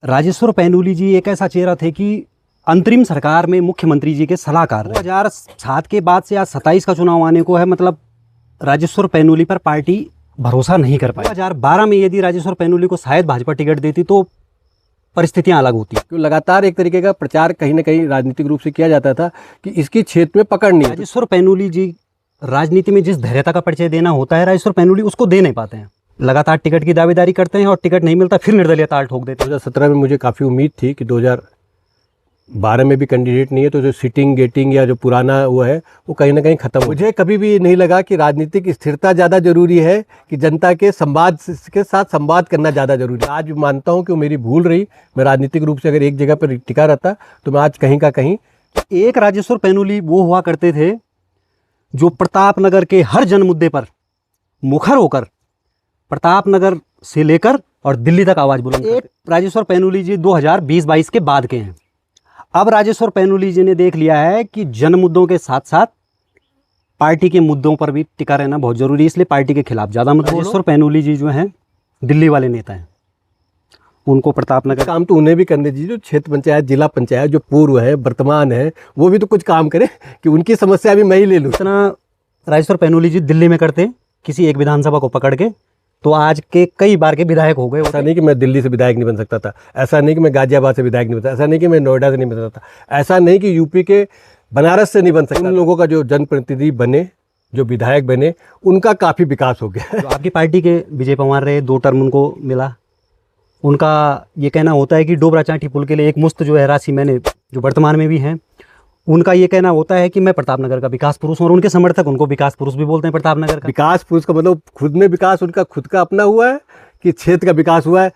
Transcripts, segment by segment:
राजेश्वर पैनुली जी एक ऐसा चेहरा थे कि अंतरिम सरकार में मुख्यमंत्री जी के सलाहकार रहे। 2007 के बाद से आज 27 का चुनाव आने को है, मतलब राजेश्वर पैनुली पर पार्टी भरोसा नहीं कर पाई। 2012 में यदि राजेश्वर पैनुली को शायद भाजपा टिकट देती तो परिस्थितियां अलग होती। क्यों लगातार एक तरीके का प्रचार कहीं ना कहीं राजनीतिक रूप से किया जाता था कि इसकी क्षेत्र में पकड़ नहीं है। राजेश्वर पैनुली जी राजनीति में जिस धैर्यता का परिचय देना होता है, राजेश्वर पैनुली उसको दे नहीं पाते हैं। लगातार टिकट की दावेदारी करते हैं और टिकट नहीं मिलता फिर निर्दलीय ताल ठोक देते हैं। 2017 में मुझे काफ़ी उम्मीद थी कि 2012 में भी कैंडिडेट नहीं है तो जो सिटिंग गेटिंग या जो पुराना वो है वो कहीं ना कहीं खत्म। मुझे कभी भी नहीं लगा कि राजनीतिक स्थिरता ज़्यादा जरूरी है कि जनता के साथ संवाद करना ज़्यादा जरूरी है। आज मानता हूँ कि वो मेरी भूल रही। मैं राजनीतिक रूप से अगर एक जगह पर टिका रहता तो मैं आज कहीं का कहीं। एक राजेश्वर पैनुली वो हुआ करते थे जो प्रतापनगर के हर जन मुद्दे पर मुखर होकर प्रतापनगर से लेकर और दिल्ली तक आवाज बुलंद करते। राजेश्वर पैनुली जी 2020-22 के बाद के हैं। अब राजेश्वर पैनुली जी ने देख लिया है कि जन मुद्दों के साथ साथ पार्टी के मुद्दों पर भी टिका रहना बहुत जरूरी है, इसलिए पार्टी के खिलाफ ज्यादा मत। राजेश्वर पैनुली जी जो हैं दिल्ली वाले नेता हैं, उनको प्रतापनगर काम तो उन्हें भी करने दीजिए। जो क्षेत्र पंचायत जिला पंचायत जो पूर्व है वर्तमान है वो भी तो कुछ काम करे कि उनकी समस्या भी मैं ही ले लूँ। इतना राजेश्वर पैनुली जी दिल्ली में करते किसी एक विधानसभा को पकड़ के तो आज के कई बार के विधायक हो गए। ऐसा नहीं कि मैं दिल्ली से विधायक नहीं बन सकता था, ऐसा नहीं कि मैं गाजियाबाद से विधायक नहीं बन सकता, ऐसा नहीं कि मैं नोएडा से नहीं बन सकता, ऐसा नहीं कि यूपी के बनारस से नहीं बन सकता। उन लोगों का जो जनप्रतिनिधि बने, जो विधायक बने, उनका काफ़ी विकास हो गया। तो आपकी पार्टी के विजय पवार रहे, 2 टर्म उनको मिला। उनका ये कहना होता है कि डोबरा चांठी पुल के लिए एक मुश्त जो है राशि मैंने, जो वर्तमान में भी हैं, उनका ये कहना होता है कि मैं प्रतापनगर का विकास पुरुष हूं और उनके समर्थक उनको विकास पुरुष भी बोलते हैं। प्रतापनगर का विकास पुरुष का मतलब खुद में विकास उनका खुद का अपना हुआ है कि क्षेत्र का विकास हुआ है?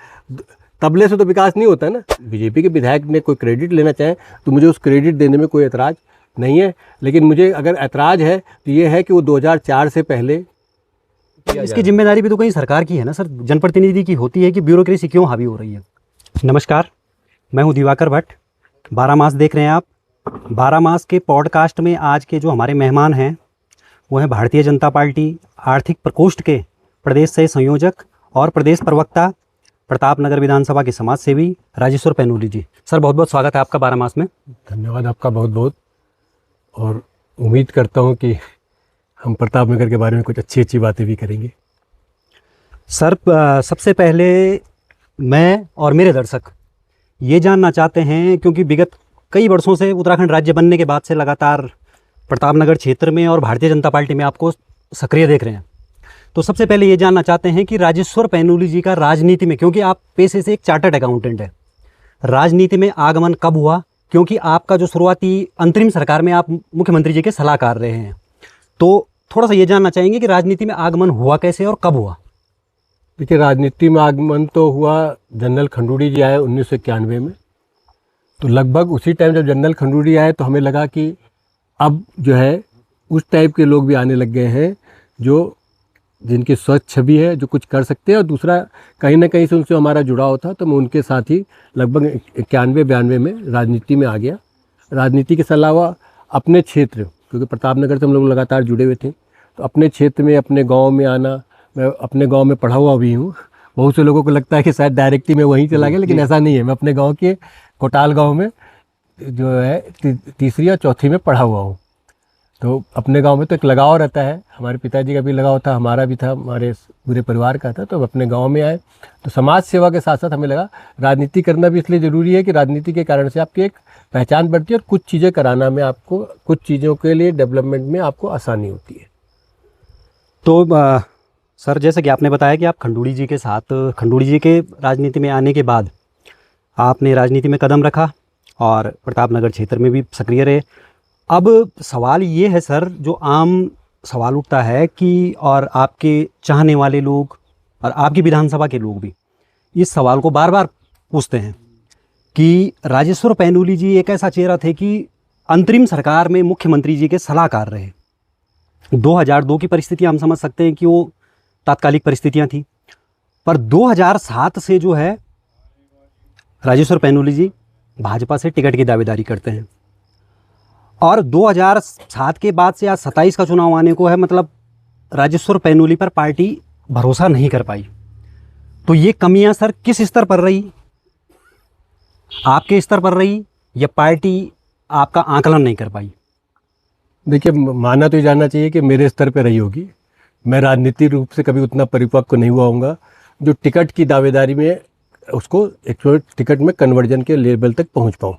तबले से तो विकास नहीं होता ना। बीजेपी के विधायक ने कोई क्रेडिट लेना चाहे तो मुझे उस क्रेडिट देने में कोई ऐतराज़ नहीं है, लेकिन मुझे अगर ऐतराज़ है तो ये है कि वो 2004 से पहले। इसकी जिम्मेदारी भी तो कहीं सरकार की है ना सर, जनप्रतिनिधि की होती है कि ब्यूरोक्रेसी क्यों हावी हो रही है। नमस्कार, मैं हूं दिवाकर भट्ट। 12 मास देख रहे हैं आप। 12 मास के पॉडकास्ट में आज के जो हमारे मेहमान हैं वो हैं भारतीय जनता पार्टी आर्थिक प्रकोष्ठ के प्रदेश सह संयोजक और प्रदेश प्रवक्ता प्रतापनगर विधानसभा के समाज सेवी राजेश्वर पैनुली जी। सर बहुत बहुत स्वागत है आपका 12 मास में। धन्यवाद आपका बहुत बहुत, और उम्मीद करता हूँ कि हम प्रतापनगर के बारे में कुछ अच्छी अच्छी बातें भी करेंगे। सर सबसे पहले मैं और मेरे दर्शक ये जानना चाहते हैं, क्योंकि विगत कई वर्षों से उत्तराखंड राज्य बनने के बाद से लगातार प्रतापनगर क्षेत्र में और भारतीय जनता पार्टी में आपको सक्रिय देख रहे हैं, तो सबसे पहले ये जानना चाहते हैं कि राजेश्वर पैनुली जी का राजनीति में, क्योंकि आप पेशे से एक चार्टर्ड अकाउंटेंट है, राजनीति में आगमन कब हुआ? क्योंकि आपका जो शुरुआती अंतरिम सरकार में आप मुख्यमंत्री जी के सलाहकार रहे हैं, तो थोड़ा सा ये जानना चाहेंगे कि राजनीति में आगमन हुआ कैसे और कब हुआ? देखिए, राजनीति में आगमन तो हुआ, जनरल खंडूड़ी जी आए 1991 में, तो लगभग उसी टाइम जब जनरल खंडूड़ी आए तो हमें लगा कि अब जो है उस टाइप के लोग भी आने लग गए हैं जो जिनकी स्वच्छ छवि है, जो कुछ कर सकते हैं। और दूसरा कहीं ना कहीं से उनसे हमारा जुड़ाव था, तो मैं उनके साथ ही लगभग 91-92 में राजनीति में आ गया। राजनीति के अलावा अपने क्षेत्र, क्योंकि प्रतापनगर से हम लोग लगातार जुड़े हुए थे, तो अपने क्षेत्र में अपने गाँव में आना, मैं अपने गाँव में पढ़ा हुआ भी हूँ। बहुत से लोगों को लगता है कि शायद डायरेक्टली मैं वहीं चला गया, लेकिन ऐसा नहीं है। मैं अपने गांव के कोटाल गांव में जो है तीसरी या चौथी में पढ़ा हुआ हूँ। तो अपने गांव में तो एक लगाव रहता है, हमारे पिताजी का भी लगाव था, हमारा भी था, हमारे पूरे परिवार का था। तो अपने गांव में आए तो समाज सेवा के साथ साथ हमें लगा राजनीति करना भी इसलिए ज़रूरी है कि राजनीति के कारण से आपकी एक पहचान बढ़ती है और कुछ चीज़ें कराना में आपको, कुछ चीज़ों के लिए डेवलपमेंट में आपको आसानी होती है। तो सर जैसे कि आपने बताया कि आप खंडूड़ी जी के साथ, खंडूड़ी जी के राजनीति में आने के बाद आपने राजनीति में कदम रखा और प्रतापनगर क्षेत्र में भी सक्रिय रहे। अब सवाल ये है सर, जो आम सवाल उठता है कि, और आपके चाहने वाले लोग और आपकी विधानसभा के लोग भी इस सवाल को बार बार पूछते हैं कि राजेश्वर पैनुली जी एक ऐसा चेहरा थे कि अंतरिम सरकार में मुख्यमंत्री जी के सलाहकार रहे। 2002 की परिस्थिति हम समझ सकते हैं कि वो तात्कालिक परिस्थितियां थी, पर 2007 से जो है राजेश्वर पैनुली जी भाजपा से टिकट की दावेदारी करते हैं और 2007 के बाद से आज 27 का चुनाव आने को है, मतलब राजेश्वर पैनुली पर पार्टी भरोसा नहीं कर पाई। तो ये कमियां सर किस स्तर पर रही आपके स्तर पर रही या पार्टी आपका आकलन नहीं कर पाई? देखिए, माना तो ये जानना चाहिए कि मेरे स्तर पे रही होगी। मैं राजनीतिक रूप से कभी उतना परिपक्व नहीं हुआ होऊंगा जो टिकट की दावेदारी में उसको एक्चुअल टिकट में कन्वर्जन के लेवल तक पहुंच पाऊँ।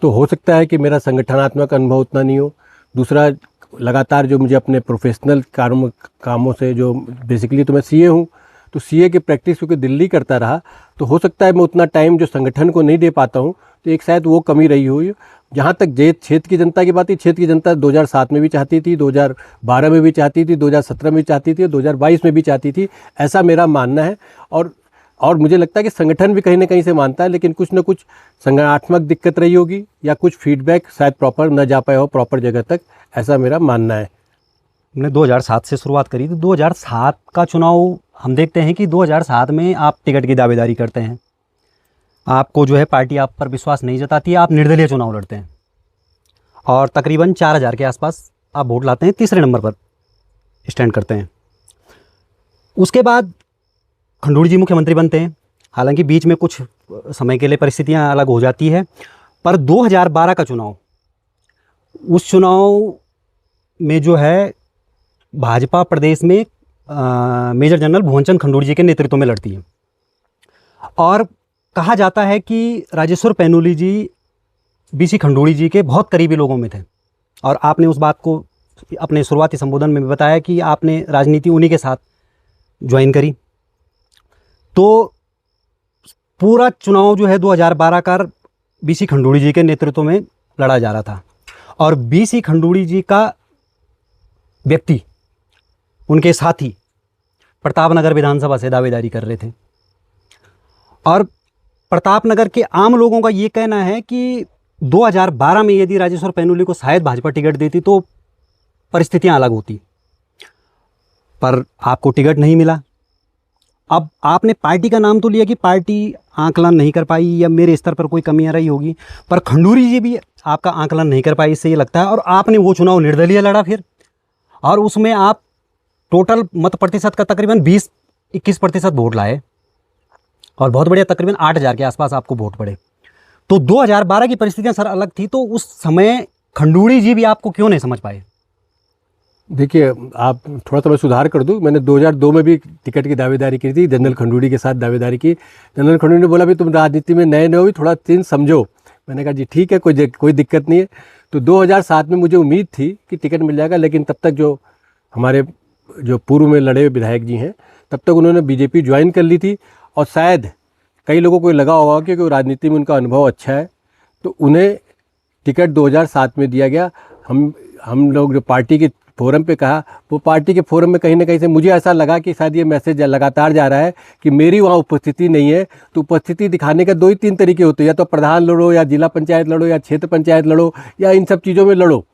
तो हो सकता है कि मेरा संगठनात्मक अनुभव उतना नहीं हो। दूसरा, लगातार जो मुझे अपने प्रोफेशनल कामों से, जो बेसिकली तो मैं सीए हूँ, तो सीए की प्रैक्टिस क्योंकि दिल्ली करता रहा, तो हो सकता है मैं उतना टाइम जो संगठन को नहीं दे पाता हूँ, तो एक शायद वो कमी रही हुई। जहाँ तक क्षेत्र की जनता की बात है, क्षेत्र की जनता 2007 में भी चाहती थी, 2012 में भी चाहती थी, 2017 में भी चाहती थी, 2022 में भी चाहती थी, ऐसा मेरा मानना है। और मुझे लगता है कि संगठन भी कहीं ना कहीं से मानता है, लेकिन कुछ न कुछ संगठनात्मक दिक्कत रही होगी या कुछ फीडबैक शायद प्रॉपर न जा पाया हो प्रॉपर जगह तक, ऐसा मेरा मानना है। हमने 2007 से शुरुआत करी, तो 2007 का चुनाव हम देखते हैं कि 2007 में आप टिकट की दावेदारी करते हैं, आपको जो है पार्टी आप पर विश्वास नहीं जताती है, आप निर्दलीय चुनाव लड़ते हैं और तकरीबन 4000 के आसपास आप वोट लाते हैं, तीसरे नंबर पर स्टैंड करते हैं। उसके बाद खंडूड़ी जी मुख्यमंत्री बनते हैं। हालांकि बीच में कुछ समय के लिए परिस्थितियां अलग हो जाती है, पर 2012 का चुनाव, उस चुनाव में जो है भाजपा प्रदेश में मेजर जनरल भुवनचंद खंडूड़ी जी के नेतृत्व में लड़ती है और कहा जाता है कि राजेश्वर पैनुली जी बीसी खंडूड़ी जी के बहुत करीबी लोगों में थे। और आपने उस बात को अपने शुरुआती संबोधन में भी बताया कि आपने राजनीति उन्हीं के साथ ज्वाइन करी। तो पूरा चुनाव जो है 2012 का बीसी खंडूड़ी जी के नेतृत्व में लड़ा जा रहा था और बीसी खंडूड़ी जी का व्यक्ति, उनके साथी प्रतापनगर विधानसभा से दावेदारी कर रहे थे। और प्रतापनगर के आम लोगों का ये कहना है कि 2012 में यदि राजेश्वर पैनुली को शायद भाजपा टिकट देती तो परिस्थितियां अलग होती, पर आपको टिकट नहीं मिला। अब आपने पार्टी का नाम तो लिया कि पार्टी आंकलन नहीं कर पाई या मेरे स्तर पर कोई कमियां रही होगी, पर खंडूड़ी जी भी आपका आंकलन नहीं कर पाई, इससे ये लगता है। और आपने वो चुनाव निर्दलीय लड़ा फिर, और उसमें आप टोटल मत प्रतिशत का तकरीबन 20-21% वोट लाए और बहुत बढ़िया, तकरीबन 8000 के आसपास आपको वोट पड़े। तो 2012 की परिस्थितियां सर अलग थी, तो उस समय खंडूड़ी जी भी आपको क्यों नहीं समझ पाए? देखिए, आप थोड़ा सा मैं सुधार कर दूं, मैंने 2002 में भी टिकट की दावेदारी की थी, जनरल खंडूड़ी के साथ दावेदारी की। जनरल खंडूड़ी ने बोला भी तुम राजनीति में नए हो, भी थोड़ा चीज़ समझो। मैंने कहा जी ठीक है, कोई दिक्कत नहीं है। तो 2007 में मुझे उम्मीद थी कि टिकट मिल जाएगा, लेकिन तब तक जो हमारे जो पूर्व में लड़े हुए विधायक जी हैं, तब तक उन्होंने बीजेपी ज्वाइन कर ली थी। और शायद कई लोगों को लगा होगा कि राजनीति में उनका अनुभव अच्छा है, तो उन्हें टिकट 2007 में दिया गया। हम लोग जो पार्टी के फोरम पे कहा, वो पार्टी के फोरम में कहीं ना कहीं से मुझे ऐसा लगा कि शायद ये मैसेज लगातार जा रहा है कि मेरी वहाँ उपस्थिति नहीं है। तो उपस्थिति दिखाने का 2 ही 3 तरीके होते हैं, या तो प्रधान लड़ो, या जिला पंचायत लड़ो, या क्षेत्र पंचायत लड़ो, या इन सब चीज़ों में लड़ो।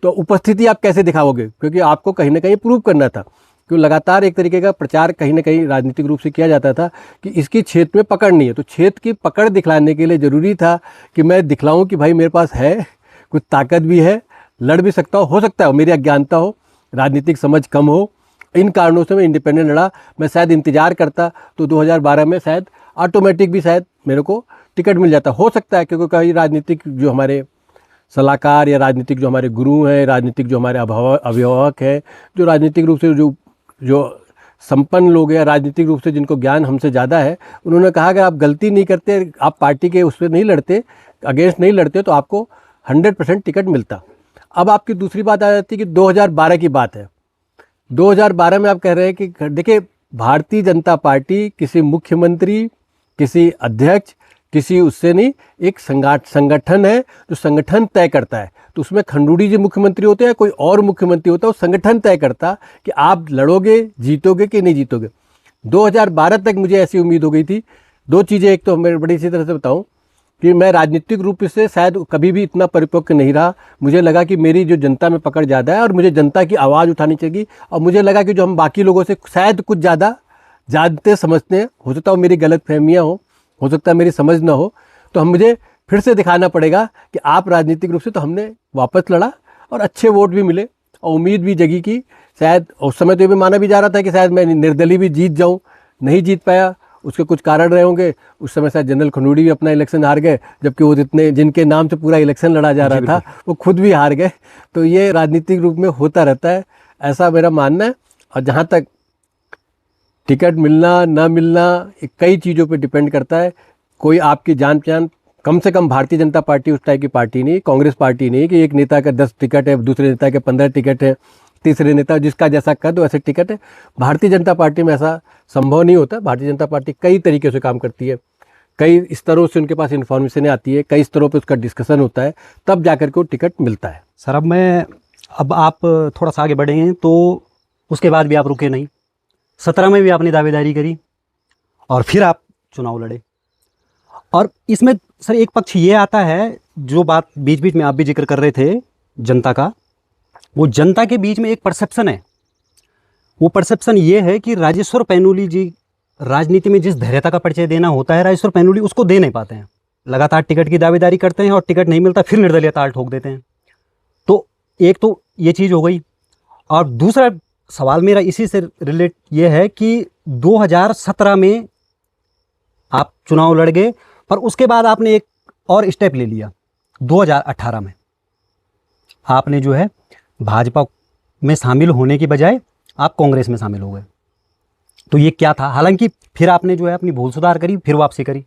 तो उपस्थिति आप कैसे दिखाओगे, क्योंकि आपको कहीं ना कहीं प्रूव करना था। क्योंकि लगातार एक तरीके का प्रचार कहीं ना कहीं राजनीतिक रूप से किया जाता था कि इसकी क्षेत्र में पकड़ नहीं है। तो क्षेत्र की पकड़ दिखलाने के लिए ज़रूरी था कि मैं दिखलाऊं कि भाई मेरे पास है, कुछ ताकत भी है, लड़ भी सकता हो सकता है मेरी अज्ञानता हो, राजनीतिक समझ कम हो, इन कारणों से मैं इंडिपेंडेंट लड़ा। मैं शायद इंतजार करता तो 2012 में शायद ऑटोमेटिक भी शायद मेरे को टिकट मिल जाता, हो सकता है। क्योंकि कई राजनीतिक जो हमारे सलाहकार या राजनीतिक जो हमारे गुरु हैं, राजनीतिक जो हमारे अभिभावक हैं, जो राजनीतिक रूप से जो संपन्न लोग हैं, राजनीतिक रूप से जिनको ज्ञान हमसे ज़्यादा है, उन्होंने कहा कि आप गलती नहीं करते, आप पार्टी के उस पर नहीं लड़ते, अगेंस्ट नहीं लड़ते, तो आपको 100% टिकट मिलता। अब आपकी दूसरी बात आ जाती है कि 2012 की बात है। 2012 में आप कह रहे हैं कि देखिए, भारतीय जनता पार्टी किसी मुख्यमंत्री, किसी अध्यक्ष, किसी उससे नहीं, एक संगठन है जो संगठन तय करता है। तो उसमें खंडूड़ी जी मुख्यमंत्री होते हैं, कोई और मुख्यमंत्री होता है, वो संगठन तय करता कि आप लड़ोगे, जीतोगे कि नहीं जीतोगे। 2012 तक मुझे ऐसी उम्मीद हो गई थी। 2 चीज़ें, एक तो मैं बड़ी अच्छी तरह से बताऊं कि मैं राजनीतिक रूप से शायद कभी भी इतना परिपक्व नहीं रहा। मुझे लगा कि मेरी जो जनता में पकड़ ज़्यादा है और मुझे जनता की आवाज़ उठानी चाहिए। और मुझे लगा कि जो हम बाकी लोगों से शायद कुछ ज़्यादा जानते समझते हैं, हो सकता है मेरी गलत फहमियाँ हो सकता है मेरी समझ ना हो, तो मुझे फिर से दिखाना पड़ेगा कि आप राजनीतिक रूप से। तो हमने वापस लड़ा और अच्छे वोट भी मिले और उम्मीद भी जगी कि शायद उस समय तो ये भी माना भी जा रहा था कि शायद मैं निर्दलीय भी जीत जाऊँ, नहीं जीत पाया। उसके कुछ कारण रहे होंगे। उस समय शायद जनरल खंडूड़ी भी अपना इलेक्शन हार गए, जबकि वो जितने जिनके नाम से पूरा इलेक्शन लड़ा जा रहा था वो खुद भी हार गए। तो ये राजनीतिक रूप में होता रहता है, ऐसा मेरा मानना है। और जहाँ तक टिकट मिलना ना मिलना, ये कई चीज़ों पे डिपेंड करता है। कोई आपकी जान पहचान, कम से कम भारतीय जनता पार्टी उस टाइप की पार्टी नहीं, कांग्रेस पार्टी नहीं कि एक नेता का 10 टिकट है, दूसरे नेता के 15 टिकट है, तीसरे नेता जिसका जैसा कद वैसे टिकट है। भारतीय जनता पार्टी में ऐसा संभव नहीं होता। भारतीय जनता पार्टी कई तरीके से काम करती है, कई स्तरों से उनके पास इन्फॉर्मेशन आती है, कई स्तरों पर उसका डिस्कशन होता है, तब जाकर के वो टिकट मिलता है। सर अब आप थोड़ा सा आगे बढ़े हैं, तो उसके बाद भी आप रुके नहीं। 17 में भी आपने दावेदारी करी और फिर आप चुनाव लड़े। और इसमें सर एक पक्ष ये आता है, जो बात बीच बीच में आप भी जिक्र कर रहे थे जनता का, वो जनता के बीच में एक परसेप्शन है। वो परसेप्शन ये है कि राजेश्वर पैनुली जी राजनीति में जिस धैर्यता का परिचय देना होता है, राजेश्वर पैनुली उसको दे नहीं पाते हैं। लगातार टिकट की दावेदारी करते हैं और टिकट नहीं मिलता, फिर निर्दलीय ताल ठोक देते हैं। तो एक तो ये चीज़ हो गई। और दूसरा सवाल मेरा इसी से रिलेट ये है कि 2017 में आप चुनाव लड़ गए, पर उसके बाद आपने एक और स्टेप ले लिया। 2018 में आपने जो है भाजपा में शामिल होने की बजाय आप कांग्रेस में शामिल हो गए। तो ये क्या था? हालांकि फिर आपने जो है अपनी भूल सुधार करी, फिर वापसी करी।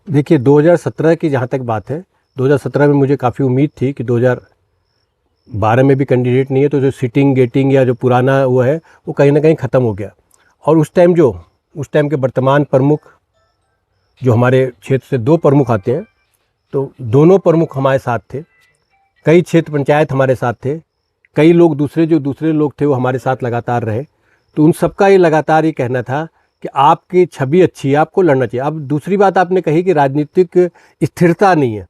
देखिए 2017 की जहाँ तक बात है, 2017 में मुझे काफ़ी उम्मीद थी कि 2012 में भी कैंडिडेट नहीं है, तो जो सिटिंग गेटिंग या जो पुराना वो है वो कहीं ना कहीं ख़त्म हो गया। और उस टाइम के वर्तमान प्रमुख जो हमारे क्षेत्र से 2 प्रमुख आते हैं, तो दोनों प्रमुख हमारे साथ थे। कई क्षेत्र पंचायत हमारे साथ थे, कई लोग दूसरे लोग थे वो हमारे साथ लगातार रहे। तो उन सबका ये लगातार ये कहना था कि आपकी छवि अच्छी है, आपको लड़ना चाहिए। अब दूसरी बात आपने कही कि राजनीतिक स्थिरता नहीं है,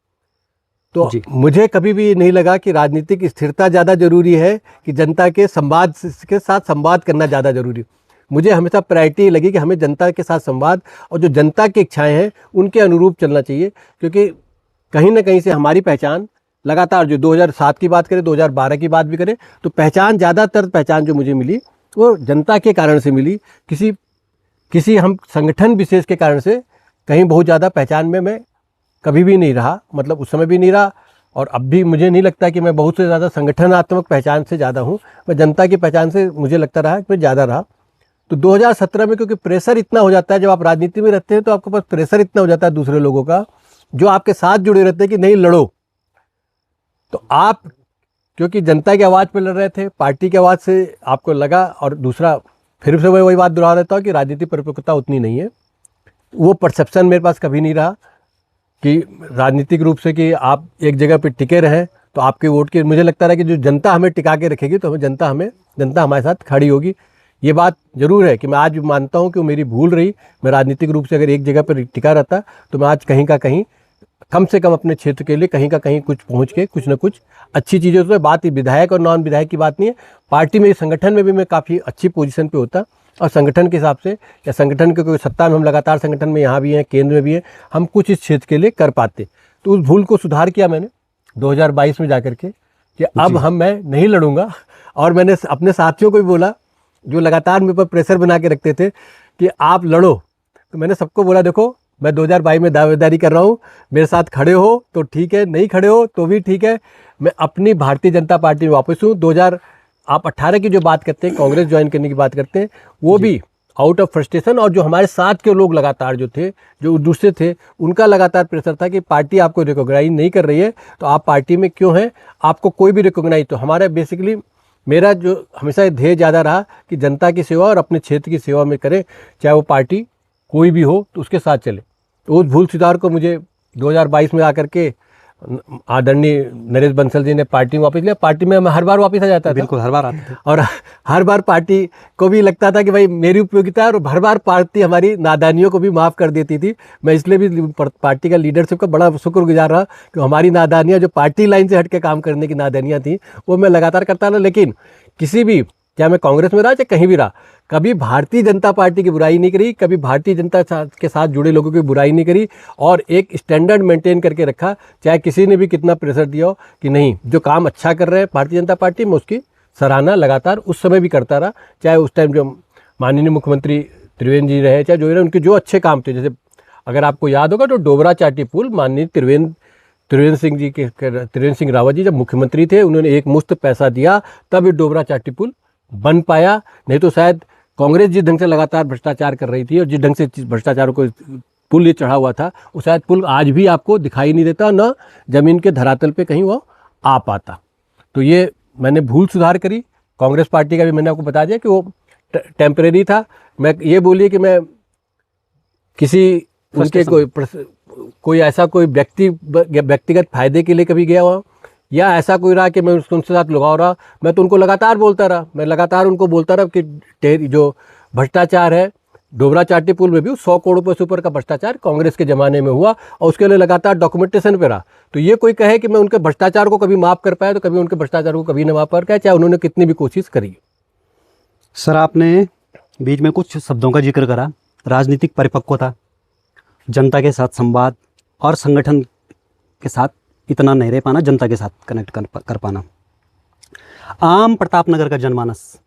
तो मुझे कभी भी नहीं लगा कि राजनीतिक स्थिरता ज़्यादा ज़रूरी है कि जनता के साथ संवाद करना ज़्यादा ज़रूरी। मुझे हमेशा प्रायोरिटी लगी कि हमें जनता के साथ संवाद और जो जनता की इच्छाएं हैं उनके अनुरूप चलना चाहिए। क्योंकि कहीं ना कहीं से हमारी पहचान लगातार, जो 2007 की बात करें, 2012 की बात भी करें, तो ज़्यादातर पहचान जो मुझे मिली वो जनता के कारण से मिली। किसी हम संगठन विशेष के कारण से कहीं बहुत ज़्यादा पहचान में मैं कभी भी नहीं रहा, मतलब उस समय भी नहीं रहा, और अब भी मुझे नहीं लगता कि मैं बहुत से ज़्यादा संगठनात्मक पहचान से ज़्यादा हूँ। मैं जनता की पहचान से मुझे लगता रहा कि मैं ज़्यादा रहा। तो 2017 में क्योंकि प्रेशर इतना हो जाता है, जब आप राजनीति में रहते हैं तो आपके पास प्रेशर इतना हो जाता है दूसरे लोगों का, जो आपके साथ जुड़े रहते हैं कि नहीं लड़ो। तो आप क्योंकि जनता की आवाज़ पर लड़ रहे थे, पार्टी की आवाज़ से आपको लगा, और दूसरा फिर से मैं वही बात दोहरा देता हूँ कि राजनीतिक परिपक्वता उतनी नहीं है। वो परसेप्शन मेरे पास कभी नहीं रहा कि राजनीतिक रूप से कि आप एक जगह पे टिके रहें तो आपके वोट के, मुझे लगता है कि जो जनता हमें टिका के रखेगी तो जनता हमारे साथ खड़ी होगी। ये बात ज़रूर है कि मैं आज मानता हूँ कि वो मेरी भूल रही। मैं राजनीतिक रूप से अगर एक जगह पर टिका रहता तो मैं आज कहीं का कहीं, कम से कम अपने क्षेत्र के लिए कहीं का कहीं कुछ पहुँच के कुछ न कुछ अच्छी चीज़ों से, बात ही विधायक और नॉन विधायक की बात नहीं है, पार्टी में, संगठन में भी मैं काफ़ी अच्छी पोजीशन पे होता। और संगठन के हिसाब से या संगठन के कोई सत्ता में, हम लगातार संगठन में यहाँ भी हैं, केंद्र में भी हैं, हम कुछ इस क्षेत्र के लिए कर पाते। तो उस भूल को सुधार किया मैंने 2022 में जाकर के कि अब मैं नहीं लड़ूंगा। और मैंने अपने साथियों को भी बोला जो लगातार मेरे पर प्रेशर बना के रखते थे कि आप लड़ो, तो मैंने सबको बोला देखो मैं 2022 में दावेदारी कर रहा हूँ, मेरे साथ खड़े हो तो ठीक है, नहीं खड़े हो तो भी ठीक है, मैं अपनी भारतीय जनता पार्टी में वापस हूँ। 2018 की जो बात करते हैं, कांग्रेस ज्वाइन करने की बात करते हैं, वो भी आउट ऑफ फ्रस्ट्रेशन, और जो हमारे साथ के लोग लगातार जो थे, जो दूसरे थे, उनका लगातार प्रेशर था कि पार्टी आपको रिकॉग्नाइज नहीं कर रही है तो आप पार्टी में क्यों हैं, आपको कोई भी रिकॉग्नाइज। तो हमारा बेसिकली मेरा जो हमेशा ध्येय ज़्यादा रहा कि जनता की सेवा और अपने क्षेत्र की सेवा में करें, चाहे वो पार्टी कोई भी हो तो उसके साथ चले। तो उस भूल सुधार को मुझे 2022 में आकर के आदरणीय नरेश बंसल जी ने पार्टी में वापस लिया। पार्टी में मैं हर बार वापस आ जाता था, बिल्कुल हर बार आते थे, और हर बार पार्टी को भी लगता था कि भाई मेरी उपयोगिता है, और हर बार पार्टी हमारी नादानियों को भी माफ़ कर देती थी। मैं इसलिए भी पार्टी का लीडरशिप का बड़ा शुक्रगुजार रहा कि हमारी नादानियाँ, जो पार्टी लाइन से हट के काम करने की नादानियाँ थी, वो मैं लगातार करता रहा। लेकिन किसी भी, चाहे मैं कांग्रेस में रहा चाहे कहीं भी रहा, कभी भारतीय जनता पार्टी की बुराई नहीं करी, कभी भारतीय जनता के साथ जुड़े लोगों की बुराई नहीं करी, और एक स्टैंडर्ड मेंटेन करके रखा। चाहे किसी ने भी कितना प्रेशर दिया हो कि नहीं, जो काम अच्छा कर रहे हैं भारतीय जनता पार्टी में, उसकी सराहना लगातार उस समय भी करता रहा। चाहे उस टाइम जो माननीय मुख्यमंत्री त्रिवेंद्र जी रहे, चाहे जो रहे, उनके जो अच्छे काम थे, जैसे अगर आपको याद होगा तो डोबरा चाटी पुल माननीय त्रिवेंद्र सिंह रावत जी जब मुख्यमंत्री थे, उन्होंने एक मुश्त पैसा दिया, तब ये डोबरा चाटी पुल बन पाया। नहीं तो शायद कांग्रेस जिस ढंग से लगातार भ्रष्टाचार कर रही थी और जिस ढंग से भ्रष्टाचारों को पुल ये चढ़ा हुआ था, वो शायद पुल आज भी आपको दिखाई नहीं देता, न जमीन के धरातल पे कहीं वो आ पाता। तो ये मैंने भूल सुधार करी। कांग्रेस पार्टी का भी मैंने आपको बता दिया कि वो टेम्परेरी था। मैं ये बोलिए कि मैं किसी उनके कोई ऐसा कोई व्यक्तिगत फायदे के लिए कभी गया हुआ, या ऐसा कोई रहा कि मैं उनके साथ लगाव रहा। मैं तो उनको लगातार बोलता रहा, मैं लगातार उनको बोलता रहा कि जो भ्रष्टाचार है, डोबरा चाटी पुल में भी 100 करोड़ रुपये से ऊपर का भ्रष्टाचार कांग्रेस के ज़माने में हुआ और उसके लिए लगातार डॉक्यूमेंटेशन पे रहा। तो ये कोई कहे कि मैं उनके भ्रष्टाचार को कभी माफ़ कर पाया, तो कभी उनके भ्रष्टाचार को कभी न माफ़ कर पाया, चाहे उन्होंने कितनी भी कोशिश करी। सर, आपने बीच में कुछ शब्दों का जिक्र करा, राजनीतिक परिपक्वता, जनता के साथ संवाद और संगठन के साथ इतना नहीं रह पाना, जनता के साथ कनेक्ट कर पाना। आम प्रतापनगर का जनमानस,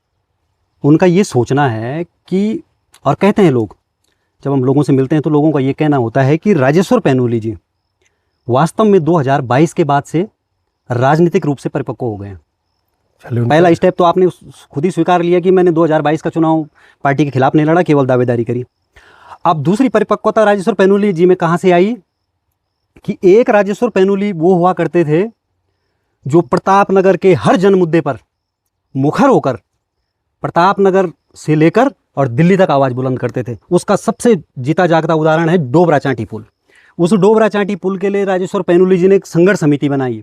उनका ये सोचना है कि, और कहते हैं लोग, जब हम लोगों से मिलते हैं तो लोगों का ये कहना होता है कि राजेश्वर पैन्यूली जी वास्तव में 2022 के बाद से राजनीतिक रूप से परिपक्व हो गए हैं। पहला स्टेप तो आपने खुद ही स्वीकार लिया कि मैंने 2022 का चुनाव पार्टी के खिलाफ नहीं लड़ा, केवल दावेदारी करी। अब दूसरी परिपक्वता राजेश्वर पैन्यूली जी में कहाँ से आई कि एक राजेश्वर पैन्यूली वो हुआ करते थे जो प्रतापनगर के हर जन मुद्दे पर मुखर होकर प्रतापनगर से लेकर और दिल्ली तक आवाज़ बुलंद करते थे। उसका सबसे जीता जागता उदाहरण है डोबरा चाटी पुल। उस डोबरा चाटी पुल के लिए राजेश्वर पैन्यूली जी ने एक संघर्ष समिति बनाई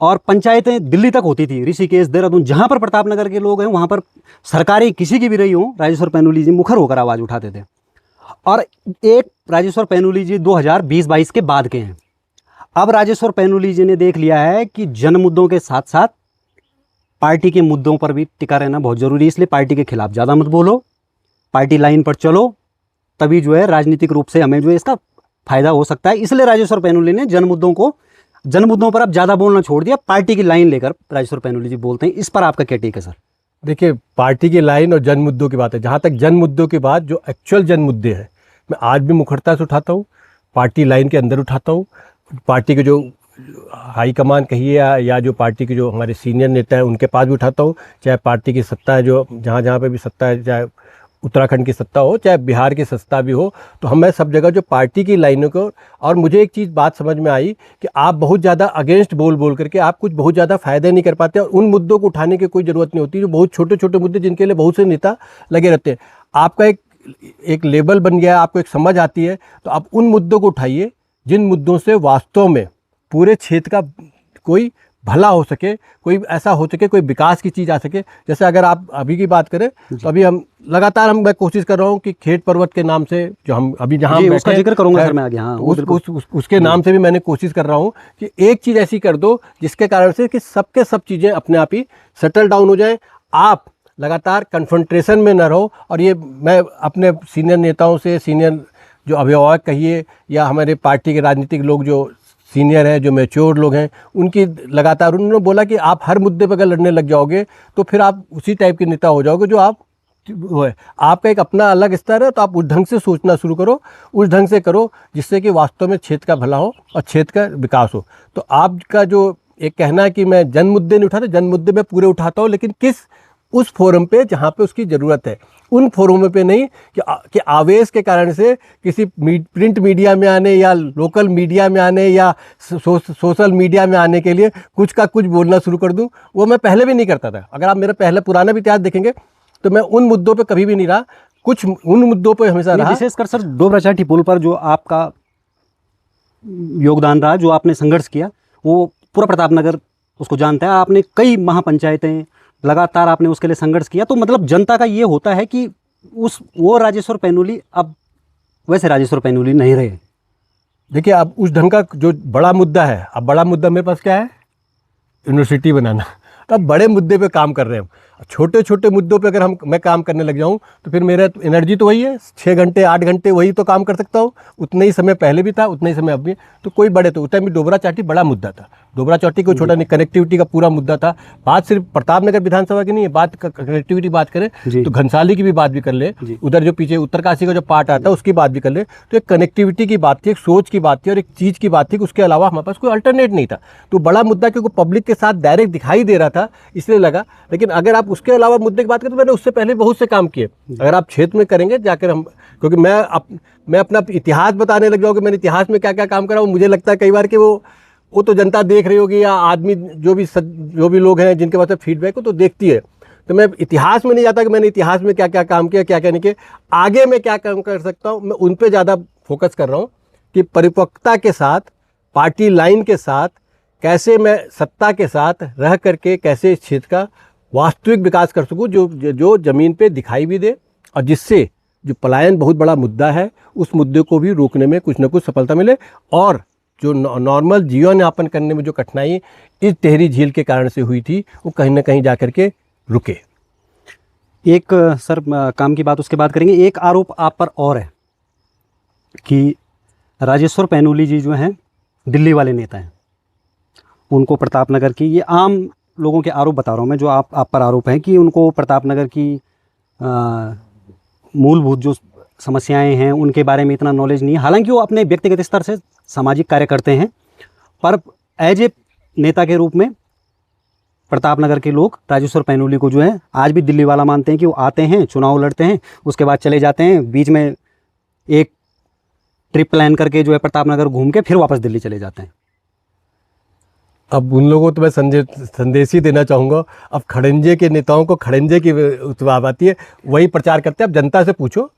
और पंचायतें दिल्ली तक होती थी, ऋषिकेश, देहरादून, जहाँ पर प्रतापनगर के लोग हैं वहाँ पर सरकारें किसी की भी रही हों, राजेश्वर पैन्यूली जी मुखर होकर आवाज़ उठाते थे। और एक राजेश्वर पैन्यूली जी 2020-22 के बाद के हैं। अब राजेश्वर पैन्यूली जी ने देख लिया है कि जन मुद्दों के साथ साथ पार्टी के मुद्दों पर भी टिका रहना बहुत ज़रूरी है, इसलिए पार्टी के खिलाफ ज़्यादा मत बोलो, पार्टी लाइन पर चलो, तभी जो है राजनीतिक रूप से हमें जो है इसका फ़ायदा हो सकता है। इसलिए राजेश्वर पैन्यूली ने जन मुद्दों पर अब ज़्यादा बोलना छोड़ दिया, पार्टी की लाइन लेकर राजेश्वर पैन्यूली जी बोलते हैं। इस पर आपका क्या टेक है सर? देखिए, पार्टी की लाइन और जन मुद्दों की बात है। जहाँ तक जन मुद्दों की बात, जो एक्चुअल जन मुद्दे हैं, मैं आज भी मुखरता से उठाता हूँ, पार्टी लाइन के अंदर उठाता हूँ। पार्टी के जो हाईकमान कहिए या जो पार्टी के जो हमारे सीनियर नेता हैं उनके पास भी उठाता हूँ। चाहे पार्टी की सत्ता है, जो जहाँ पे भी सत्ता है, चाहे उत्तराखंड की सत्ता हो, चाहे बिहार की सत्ता भी हो, तो हमें सब जगह जो पार्टी की लाइनों को। और मुझे एक चीज़ बात समझ में आई कि आप बहुत ज़्यादा अगेंस्ट बोल करके आप कुछ बहुत ज़्यादा फ़ायदे नहीं कर पाते, और उन मुद्दों को उठाने की कोई ज़रूरत नहीं होती जो बहुत छोटे छोटे मुद्दे जिनके लिए बहुत से नेता लगे रहते हैं। आपका एक लेवल बन गया है, आपको एक समझ आती है, तो आप उन मुद्दों को उठाइए जिन मुद्दों से वास्तव में पूरे क्षेत्र का कोई भला हो सके, कोई ऐसा हो सके, कोई विकास की चीज़ आ सके। जैसे अगर आप अभी की बात करें तो अभी मैं कोशिश कर रहा हूँ कि खेत पर्वत के नाम से जो हम अभी जहाँ उसका जिक्र करूँगा सर मैं आगे, हाँ, उसके नाम से भी मैंने कोशिश कर रहा हूँ कि एक चीज़ ऐसी कर दो जिसके कारण से कि सबके सब चीज़ें अपने आप ही सेटल डाउन हो जाए, आप लगातार कन्फ्रंट्रेशन में न रहो। और ये मैं अपने सीनियर नेताओं से, सीनियर जो अभिभावक कहिए या हमारे पार्टी के राजनीतिक लोग जो सीनियर हैं, जो मैच्योर लोग हैं, उनकी लगातार उन्होंने बोला कि आप हर मुद्दे पर अगर लड़ने लग जाओगे तो फिर आप उसी टाइप के नेता हो जाओगे जो आप वो है। आपका एक अपना अलग स्तर है, तो आप उस ढंग से सोचना शुरू करो, उस ढंग से करो जिससे कि वास्तव में क्षेत्र का भला हो और क्षेत्र का विकास हो। तो आपका जो एक कहना है कि मैं जन मुद्दे नहीं उठाता, जन मुद्दे मैं पूरे उठाता हूँ, लेकिन किस उस फोरम पे जहाँ पे उसकी ज़रूरत है, उन फोरमों पे नहीं कि आवेश के कारण से किसी प्रिंट मीडिया में आने या लोकल मीडिया में आने या सोशल मीडिया में आने के लिए कुछ का कुछ बोलना शुरू कर दूं। वो मैं पहले भी नहीं करता था। अगर आप मेरा पहले पुराना भी इतिहास देखेंगे तो मैं उन मुद्दों पे कभी भी नहीं रहा, कुछ उन मुद्दों पे हमेशा रहा। विशेषकर सर डोबरा चाटी पुल पर जो आपका योगदान रहा, जो आपने संघर्ष किया, वो पूरा प्रतापनगर उसको जानता है। आपने कई महापंचायतें लगातार आपने उसके लिए संघर्ष किया। तो मतलब जनता का ये होता है कि वो राजेश्वर पैन्यूली अब वैसे राजेश्वर पैन्यूली नहीं रहे। देखिए, अब उस ढंग का जो बड़ा मुद्दा है, अब बड़ा मुद्दा मेरे पास क्या है, यूनिवर्सिटी बनाना। तो अब बड़े मुद्दे पे काम कर रहे हैं हम। छोटे छोटे मुद्दों पे अगर मैं काम करने लग जाऊं तो फिर मेरा एनर्जी तो वही है, 6 घंटे 8 घंटे वही तो काम कर सकता हूं। उतना ही समय पहले भी था, उतना ही समय अब भी। तो कोई बड़े, तो उस टाइम भी डोबरा चाटी बड़ा मुद्दा था। दोबरा चौटी को छोटा नहीं, कनेक्टिविटी का पूरा मुद्दा था। बात सिर्फ प्रताप नगर विधानसभा की नहीं है, बात कनेक्टिविटी बात करें जी। तो घनसाली की भी बात भी कर ले, उधर जो पीछे उत्तरकाशी का जो पार्ट आता है उसकी बात भी कर ले। तो एक कनेक्टिविटी की बात थी, एक सोच की बात थी और एक चीज़ की बात थी कि उसके अलावा हमारे पास कोई अल्टरनेट नहीं था। तो बड़ा मुद्दा क्योंकि पब्लिक के साथ डायरेक्ट दिखाई दे रहा था इसलिए लगा। लेकिन अगर आप उसके अलावा मुद्दे की बात करें तो मैंने उससे पहले बहुत से काम किए। अगर आप क्षेत्र में करेंगे जाकर हम, क्योंकि मैं अपना इतिहास बताने लग जाऊँ कि मैंने इतिहास में क्या क्या काम करा, वो मुझे लगता है कई बार कि वो तो जनता देख रही होगी या आदमी जो भी लोग हैं जिनके पास फीडबैक हो तो देखती है। तो मैं इतिहास में नहीं जाता कि मैंने इतिहास में क्या क्या काम किया, क्या क्या नहीं किया, आगे मैं क्या काम कर सकता हूँ, मैं उन पे ज़्यादा फोकस कर रहा हूँ कि परिपक्वता के साथ, पार्टी लाइन के साथ कैसे मैं सत्ता के साथ रह करके कैसे इस क्षेत्र का वास्तविक विकास कर सकूँ, जो ज़मीन पे दिखाई भी दे और जिससे जो पलायन बहुत बड़ा मुद्दा है उस मुद्दे को भी रोकने में कुछ ना कुछ सफलता मिले और जो नॉर्मल जीवन यापन करने में जो कठिनाई इस टिहरी झील के कारण से हुई थी वो कहीं ना कहीं जाकर के रुके। एक सर काम की बात उसके बाद करेंगे। एक आरोप आप पर और है कि राजेश्वर पैनोली जी जो हैं दिल्ली वाले नेता हैं, उनको प्रतापनगर की, ये आम लोगों के आरोप बता रहा हूँ मैं, जो आप पर आरोप है कि उनको प्रतापनगर की मूलभूत जो समस्याएं हैं उनके बारे में इतना नॉलेज नहीं है। हालांकि वो अपने व्यक्तिगत स्तर से सामाजिक कार्य करते हैं, पर एज ए नेता के रूप में प्रतापनगर के लोग राजेश्वर पैनोली को जो है आज भी दिल्ली वाला मानते हैं कि वो आते हैं, चुनाव लड़ते हैं, उसके बाद चले जाते हैं, बीच में एक ट्रिप प्लान करके जो है प्रतापनगर घूम के फिर वापस दिल्ली चले जाते हैं। अब उन लोगों को तो मैं संदेश ही देना चाहूँगा। अब खड़ंजे के नेताओं को खड़ंजे की उत्साह आती है, वही प्रचार करते हैं। अब जनता से पूछो,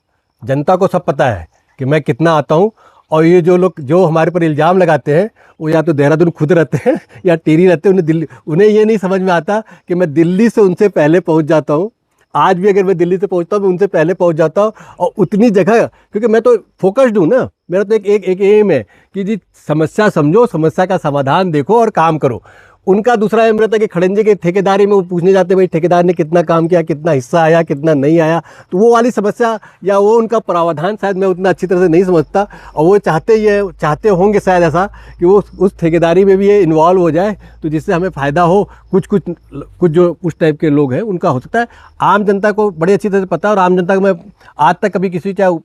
जनता को सब पता है कि मैं कितना आता हूँ। और ये जो लोग जो हमारे पर इल्ज़ाम लगाते हैं वो या तो देहरादून खुद रहते हैं या टिहरी रहते हैं। उन्हें ये नहीं समझ में आता कि मैं दिल्ली से उनसे पहले पहुँच जाता हूँ। आज भी अगर मैं दिल्ली से पहुँचता हूँ मैं उनसे पहले पहुँच जाता हूँ और उतनी जगह, क्योंकि मैं तो फोकस्ड हूँ ना, मेरा तो एक एम है कि जी समस्या समझो, समस्या का समाधान देखो और काम करो। उनका दूसरा एम रहता है कि खड़ंजे के ठेकेदारी में वो पूछने जाते हैं भाई ठेकेदार ने कितना काम किया, कितना हिस्सा आया, कितना नहीं आया। तो वो वाली समस्या या वो उनका प्रावधान शायद मैं उतना अच्छी तरह से नहीं समझता और वो चाहते होंगे शायद ऐसा कि वो उस ठेकेदारी में भी ये इन्वॉल्व हो जाए तो जिससे हमें फ़ायदा हो। कुछ जो उस टाइप के लोग हैं उनका हो सकता है। आम जनता को बड़ी अच्छी तरह से पता है और आम जनता को मैं आज तक कभी किसी, चाहे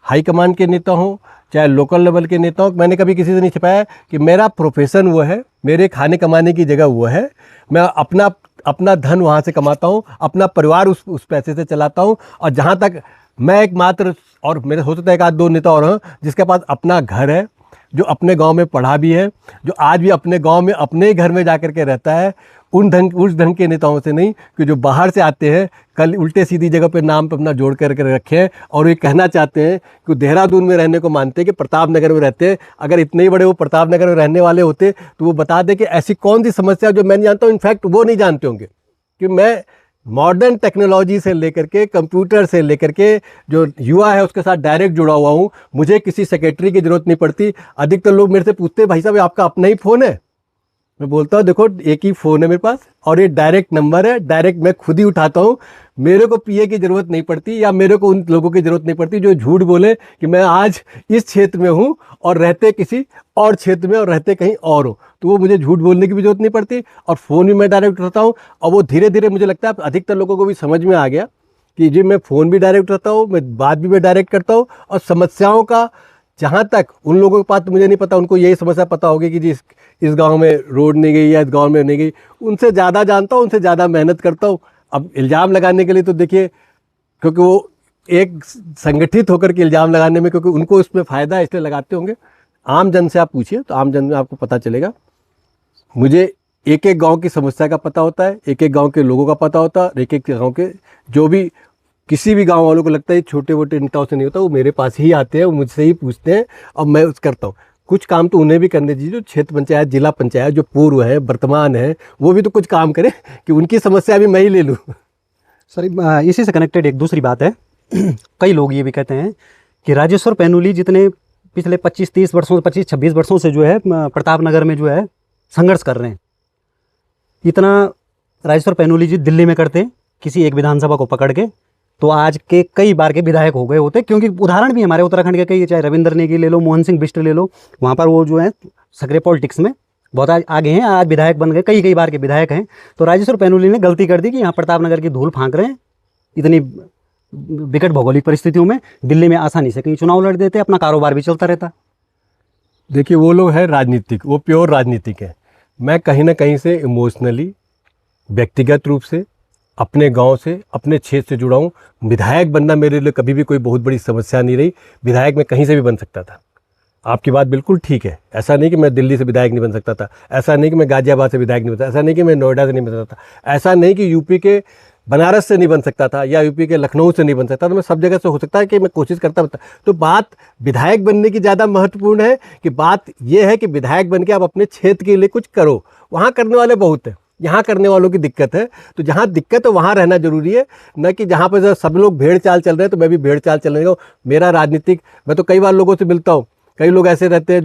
हाईकमान के नेता हों चाहे लोकल लेवल के नेता हों, मैंने कभी किसी से नहीं छिपाया कि मेरा प्रोफेशन वो है, मेरे खाने कमाने की जगह वो है, मैं अपना धन वहाँ से कमाता हूँ, अपना परिवार उस पैसे से चलाता हूँ। और जहाँ तक मैं एकमात्र, और मेरे हो सकता है एक आध दो नेता और हैं जिसके पास अपना घर है, जो अपने गांव में पढ़ा भी है, जो आज भी अपने गांव में अपने ही घर में जा कर के रहता है। उस ढंग के नेताओं से नहीं कि जो बाहर से आते हैं, कल उल्टे सीधी जगह पे नाम पे अपना जोड़ कर रखे हैं और ये कहना चाहते हैं कि देहरादून में रहने को मानते हैं कि प्रतापनगर में रहते हैं। अगर इतने ही बड़े वो प्रतापनगर में रहने वाले होते तो वो बता दें कि ऐसी कौन सी समस्या जो मैं नहीं जानता हूँ, इनफैक्ट वो नहीं जानते होंगे कि मैं मॉडर्न टेक्नोलॉजी से लेकर के, कंप्यूटर से लेकर के जो युवा है उसके साथ डायरेक्ट जुड़ा हुआ हूँ। मुझे किसी सेक्रेटरी की ज़रूरत नहीं पड़ती। अधिकतर लोग मेरे से पूछते हैं भाई साहब आपका अपना ही फ़ोन है? मैं बोलता हूँ देखो एक ही फ़ोन है मेरे पास और ये डायरेक्ट नंबर है, डायरेक्ट मैं खुद ही उठाता हूँ। मेरे को पीए की ज़रूरत नहीं पड़ती या मेरे को उन लोगों की ज़रूरत नहीं पड़ती जो झूठ बोले कि मैं आज इस क्षेत्र में हूँ और रहते किसी और क्षेत्र में और रहते कहीं और हो। तो वो मुझे झूठ बोलने की भी ज़रूरत नहीं पड़ती और फ़ोन भी मैं डायरेक्ट उठाता हूँ। और वो धीरे धीरे मुझे लगता है अधिकतर लोगों को भी समझ में आ गया कि जी मैं फ़ोन भी डायरेक्ट उठाता हूँ, मैं बात भी मैं डायरेक्ट करता हूँ। और समस्याओं का जहाँ तक उन लोगों के पास तो मुझे नहीं पता, उनको यही समस्या पता होगी कि जी इस गांव में रोड नहीं गई या इस गांव में नहीं गई। उनसे ज़्यादा जानता हूँ, उनसे ज़्यादा मेहनत करता हूँ। अब इल्ज़ाम लगाने के लिए तो देखिए, क्योंकि वो एक संगठित होकर के इल्ज़ाम लगाने में, क्योंकि उनको उसमें फ़ायदा है इसलिए लगाते होंगे। आम जन से आप पूछिए तो आम जन में आपको पता चलेगा। मुझे एक एक गाँव की समस्या का पता होता है, एक एक गाँव के लोगों का पता होता है, एक एक गाँव के जो भी किसी भी गांव वालों को लगता है छोटे मोटे नेताओं से नहीं होता, वो मेरे पास ही आते हैं, वो मुझसे ही पूछते हैं और मैं उस करता हूँ। कुछ काम तो उन्हें भी करने दीजिए, जो क्षेत्र पंचायत, जिला पंचायत जो पूर्व है, वर्तमान है, वो भी तो कुछ काम करें कि उनकी समस्या भी मैं ही ले लूँ। सर इसी से कनेक्टेड एक दूसरी बात है। कई लोग ये भी कहते हैं कि राजेश्वर पैनोली जितने पिछले 25-30 वर्षों, 25-26 वर्षों से जो है प्रतापनगर में जो है संघर्ष कर रहे हैं, इतना राजेश्वर पैनोली जी दिल्ली में करते किसी एक विधानसभा को पकड़ के तो आज के कई बार के विधायक हो गए होते। क्योंकि उदाहरण भी हमारे उत्तराखंड के कई, चाहे रविंद्र नेगी ले लो, मोहन सिंह बिष्ट ले लो, वहाँ पर वो जो है सक्रिय पॉलिटिक्स में बहुत आगे हैं, आज विधायक बन गए, कई कई बार के विधायक हैं। तो राजेश्वर पैनुली ने गलती कर दी कि यहाँ प्रतापनगर की धूल फांक रहे हैं, इतनी विकट भौगोलिक परिस्थितियों में दिल्ली में आसानी से कहीं चुनाव लड़ देते, अपना कारोबार भी चलता रहता। देखिए वो लोग हैं राजनीतिक, वो प्योर राजनीतिक है। मैं कहीं ना कहीं से इमोशनली, व्यक्तिगत रूप से, अपने गांव से, अपने क्षेत्र से जुड़ा हूँ। विधायक बनना मेरे लिए कभी भी कोई बहुत बड़ी समस्या नहीं रही। विधायक मैं कहीं से भी बन सकता था। आपकी बात बिल्कुल ठीक है। ऐसा नहीं कि मैं दिल्ली से विधायक नहीं बन सकता था, ऐसा नहीं कि मैं गाजियाबाद से विधायक नहीं बन सकता, ऐसा नहीं कि मैं नोएडा से नहीं बन सकता था, ऐसा नहीं कि यूपी के बनारस से नहीं बन सकता था या यूपी के लखनऊ से नहीं बन सकता। तो मैं सब जगह से हो सकता है कि मैं कोशिश करता था। तो बात विधायक बनने की ज़्यादा महत्वपूर्ण है कि बात यह है कि विधायक बन के आप अपने क्षेत्र के लिए कुछ करो। वहाँ करने वाले बहुत हैं, यहाँ करने वालों की दिक्कत है। तो जहाँ दिक्कत है वहाँ रहना जरूरी है, न कि जहाँ पर सब लोग भेड़ चाल चल रहे हैं तो मैं भी भेड़ चाल चलने का। मेरा राजनीतिक, मैं तो कई बार लोगों से मिलता हूँ, कई लोग ऐसे रहते हैं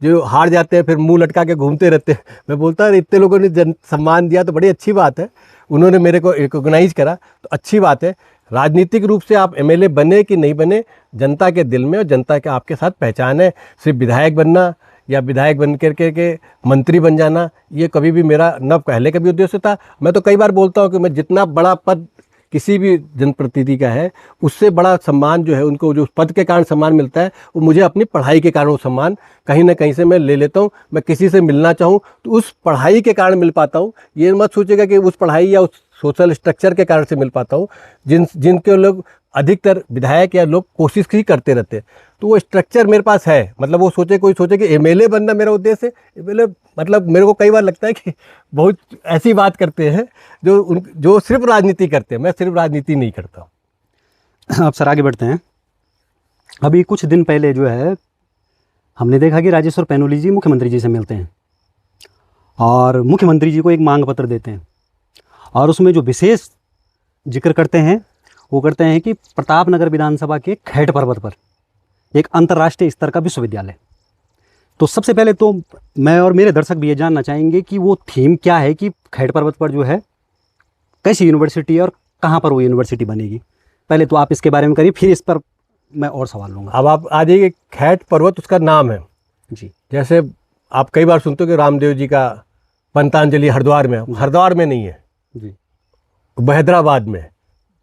जो हार जाते हैं फिर मुंह लटका के घूमते रहते हैं। मैं बोलता हूँ इतने लोगों ने जन सम्मान दिया तो बड़ी अच्छी बात है, उन्होंने मेरे को रिकॉग्नाइज करा तो अच्छी बात है। राजनीतिक रूप से आप एमएलए बने कि नहीं बने, जनता के दिल में और जनता के आपके साथ पहचान है। सिर्फ विधायक बनना या विधायक बन के मंत्री बन जाना, ये कभी भी मेरा न पहले का भी उद्देश्य था। मैं तो कई बार बोलता हूँ कि मैं जितना बड़ा पद किसी भी जनप्रतिनिधि का है, उससे बड़ा सम्मान जो है उनको, जो पद के कारण सम्मान मिलता है, वो मुझे अपनी पढ़ाई के कारण वो सम्मान कहीं ना कहीं से मैं ले लेता हूँ। मैं किसी से मिलना चाहूँ तो उस पढ़ाई के कारण मिल पाता हूँ। ये मत सोचेगा कि उस पढ़ाई या उस सोशल स्ट्रक्चर के कारण से मिल पाता हूँ जिनके लोग अधिकतर विधायक या लोग कोशिश ही करते रहते हैं। तो वो स्ट्रक्चर मेरे पास है। मतलब वो कोई सोचे कि एमएलए बनना मेरा उद्देश्य है, एमएलए मतलब मेरे को कई बार लगता है कि बहुत ऐसी बात करते हैं जो सिर्फ राजनीति करते हैं। मैं सिर्फ राजनीति नहीं करता। अब सर आगे बढ़ते हैं। अभी कुछ दिन पहले जो है हमने देखा कि राजेश्वर पैनुली जी मुख्यमंत्री जी से मिलते हैं और मुख्यमंत्री जी को एक मांग पत्र देते हैं और उसमें जो विशेष जिक्र करते हैं वो करते हैं कि प्रतापनगर विधानसभा के खैट पर्वत पर एक अंतर्राष्ट्रीय स्तर का विश्वविद्यालय। तो सबसे पहले तो मैं और मेरे दर्शक भी ये जानना चाहेंगे कि वो थीम क्या है कि खैट पर्वत पर जो है कैसी यूनिवर्सिटी है और कहाँ पर वो यूनिवर्सिटी बनेगी। पहले तो आप इसके बारे में करिए, फिर इस पर मैं और सवाल लूँगा। अब आप आ जाइए, खैट पर्वत उसका नाम है जी। जैसे आप कई बार सुनते हो कि रामदेव जी का पंतांजलि हरिद्वार में, हरिद्वार में नहीं है जी, वो हैदराबाद में है।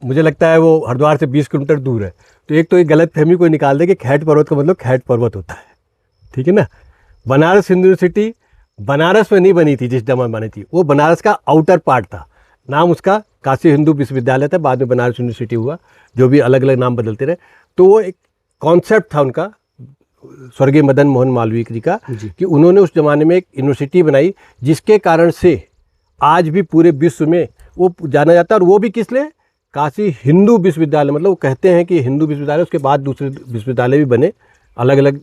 मुझे लगता है वो हरिद्वार से 20 किलोमीटर दूर है। तो एक तो एक गलत फहमी कोई निकाल दे कि खैट पर्वत का मतलब खैट पर्वत होता है, ठीक है ना। बनारस यूनिवर्सिटी बनारस में नहीं बनी थी, जिस समय बनी थी वो बनारस का आउटर पार्ट था। नाम उसका काशी हिंदू विश्वविद्यालय था, बाद में बनारस यूनिवर्सिटी हुआ, जो भी अलग अलग नाम बदलते रहे। तो वो एक कॉन्सेप्ट था उनका, स्वर्गीय मदन मोहन मालवीय जी का, कि उन्होंने उस ज़माने में एक यूनिवर्सिटी बनाई जिसके कारण से आज भी पूरे विश्व में वो जाना जाता है। और वो भी किस लिए, काशी हिंदू विश्वविद्यालय, मतलब वो कहते हैं कि हिंदू विश्वविद्यालय, उसके बाद दूसरे विश्वविद्यालय भी बने अलग अलग